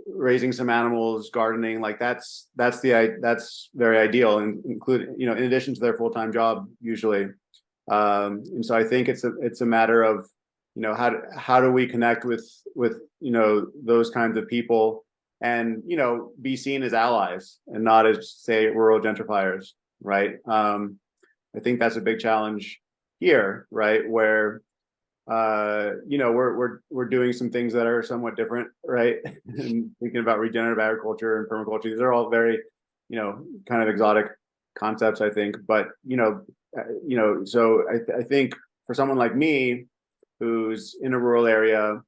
raising some animals, gardening. Like that's very ideal, and including in addition to their full-time job usually. And so I think it's a matter of how do we connect with those kinds of people, and be seen as allies and not as, say, rural gentrifiers, right? I think that's a big challenge here, right? Where we're doing some things that are somewhat different, right? And thinking about regenerative agriculture and permaculture, these are all very kind of exotic concepts, I think. But so I think for someone like me, who's in a rural area,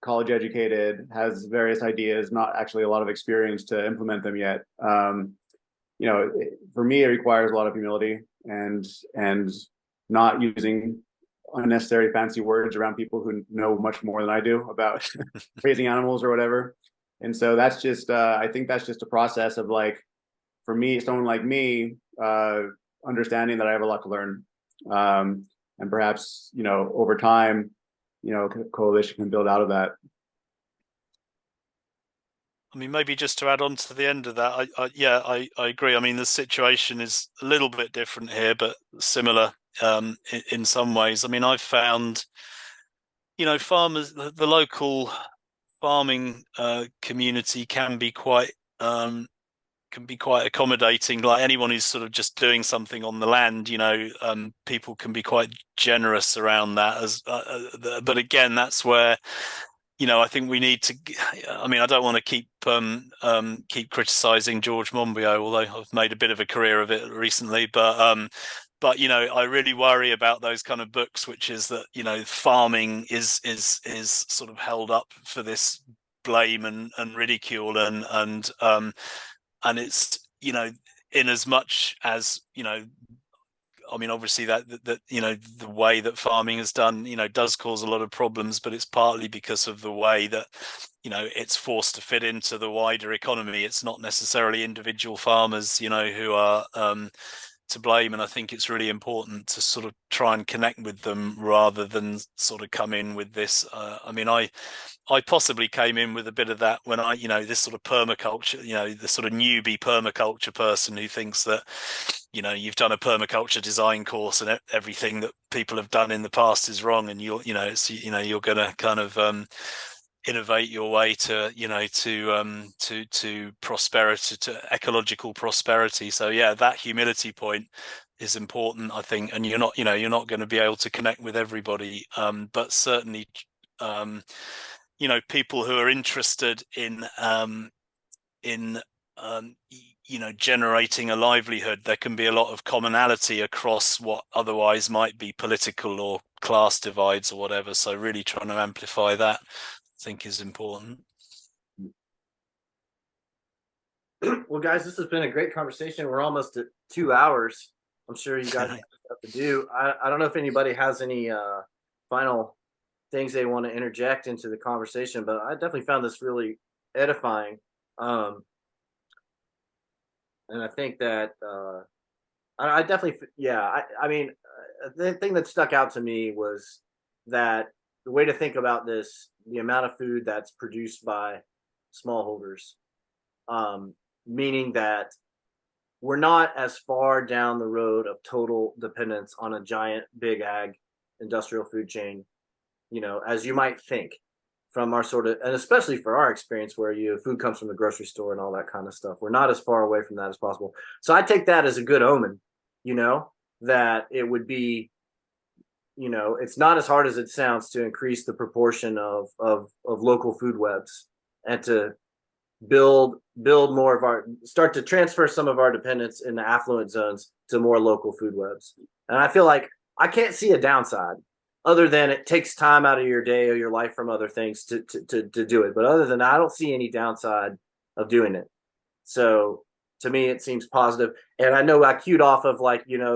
college educated, has various ideas, not actually a lot of experience to implement them yet. For me, it requires a lot of humility and not using unnecessary fancy words around people who know much more than I do about raising animals or whatever. And so that's just, I think that's just a process of, like, for me, someone like me, understanding that I have a lot to learn. And perhaps, over time, coalition can build out of that. I mean, maybe just to add on to the end of that, I agree. I mean, the situation is a little bit different here, but similar in some ways. I mean, I've found, farmers, the local farming community can be quite accommodating. Like anyone who's sort of just doing something on the land, people can be quite generous around that. But again, that's where I think we need to. I mean, I don't want to keep criticizing George Monbiot, although I've made a bit of a career of it recently. But I really worry about those kind of books, which is that farming is sort of held up for this blame and ridicule, and it's in as much as I mean, obviously that the way that farming is done, does cause a lot of problems, but it's partly because of the way that it's forced to fit into the wider economy. It's not necessarily individual farmers, who are to blame, and I think it's really important to sort of try and connect with them rather than sort of come in with this. I mean, I possibly came in with a bit of that when this sort of permaculture, the sort of newbie permaculture person who thinks that, you've done a permaculture design course and everything that people have done in the past is wrong, and you're going to kind of innovate your way to prosperity, to ecological prosperity. So yeah, that humility point is important, I think, and you're not going to be able to connect with everybody, but certainly people who are interested in generating a livelihood, there can be a lot of commonality across what otherwise might be political or class divides or whatever. So really trying to amplify that, I think, is important. Well, guys, this has been a great conversation. We're almost at 2 hours. I'm sure you guys have stuff to do. I don't know if anybody has any final things they want to interject into the conversation, but I definitely found this really edifying. And I think that I definitely, yeah, I mean, the thing that stuck out to me was that the way to think about this, the amount of food that's produced by smallholders, meaning that we're not as far down the road of total dependence on a giant big ag industrial food chain, as you might think from our sort of, and especially for our experience where food comes from the grocery store and all that kind of stuff. We're not as far away from that as possible. So I take that as a good omen, that it would be, it's not as hard as it sounds to increase the proportion of local food webs and to build more of start to transfer some of our dependence in the affluent zones to more local food webs. And I feel like I can't see a downside other than it takes time out of your day or your life from other things to do it. But other than that, I don't see any downside of doing it. So to me, it seems positive. And I know I queued off of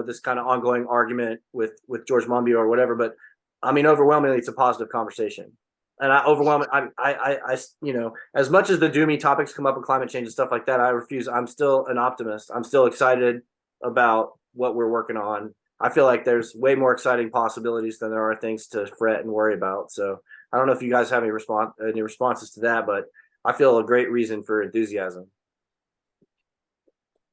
this kind of ongoing argument with George Monbiot or whatever, but I mean, overwhelmingly, it's a positive conversation. And I as much as the doomy topics come up in climate change and stuff like that, I refuse. I'm still an optimist. I'm still excited about what we're working on. I feel like there's way more exciting possibilities than there are things to fret and worry about. So I don't know if you guys have any responses to that, but I feel a great reason for enthusiasm.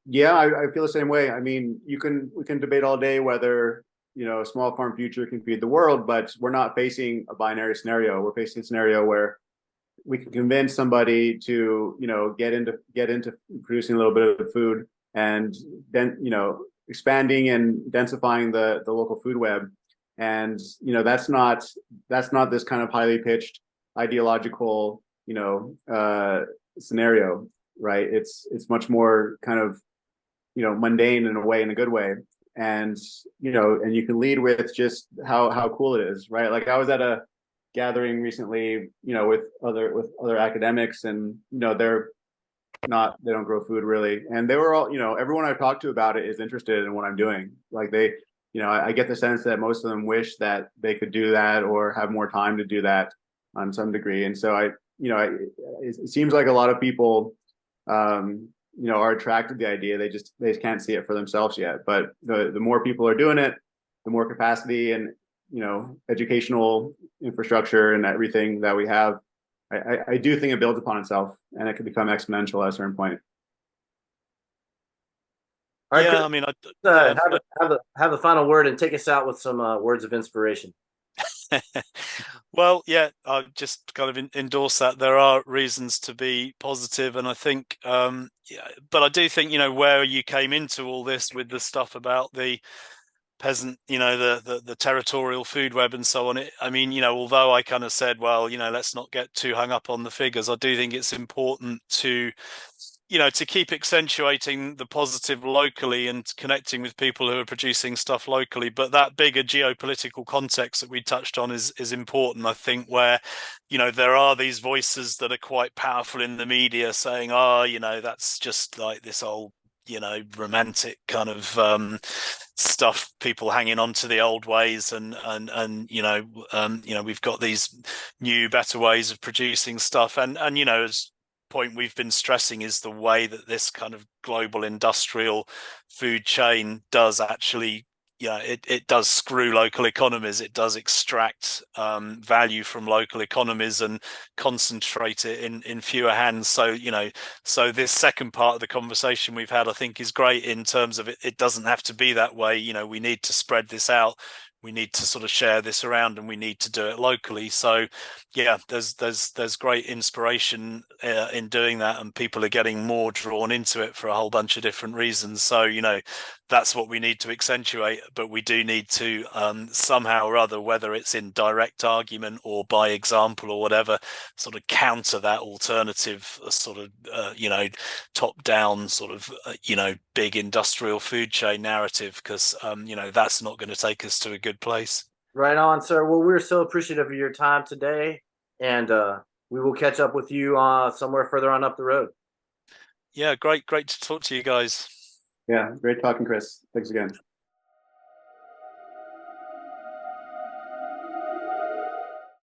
Yeah, I feel the same way. I mean, we can debate all day whether a small farm future can feed the world, but we're not facing a binary scenario. We're facing a scenario where we can convince somebody to get into producing a little bit of food, and then expanding and densifying the local food web. And that's not this kind of highly pitched ideological scenario, right? It's much more kind of mundane in a way, in a good way. And and you can lead with just how cool it is, right? Like I was at a gathering recently, with other academics, and they don't grow food really, and they were all, everyone I've talked to about it is interested in what I'm doing. Like they, I get the sense that most of them wish that they could do that or have more time to do that on some degree. And so it seems like a lot of people are attracted to the idea. They can't see it for themselves yet. But the more people are doing it, the more capacity and educational infrastructure and everything that we have, I do think it builds upon itself, and it can become exponential at a certain point. All right, yeah, Chris, I mean, have the final word and take us out with some words of inspiration. Well, yeah, I'll just kind of endorse that. There are reasons to be positive, and I think, but I do think, where you came into all this with the stuff about the peasant, the territorial food web and so on. I mean, although I kind of said, well, let's not get too hung up on the figures, I do think it's important to to keep accentuating the positive locally and connecting with people who are producing stuff locally. But that bigger geopolitical context that we touched on is important, I think, where, there are these voices that are quite powerful in the media saying, that's just like this old, romantic kind of stuff, people hanging on to the old ways, and we've got these new, better ways of producing stuff. And as point we've been stressing is the way that this kind of global industrial food chain does actually, it does screw local economies. It does extract value from local economies and concentrate it in fewer hands. So, so this second part of the conversation we've had, I think, is great in terms of it doesn't have to be that way. We need to spread this out. We need to sort of share this around, and we need to do it locally. So, yeah, there's great inspiration in doing that, and people are getting more drawn into it for a whole bunch of different reasons. So, that's what we need to accentuate. But we do need to somehow or other, whether it's in direct argument or by example or whatever, sort of counter that alternative sort of top down sort of big industrial food chain narrative, because that's not going to take us to a good place. Right on, sir. Well, we're so appreciative of your time today, and we will catch up with you somewhere further on up the road. Yeah, great to talk to you guys. Yeah, great talking, Chris. Thanks again.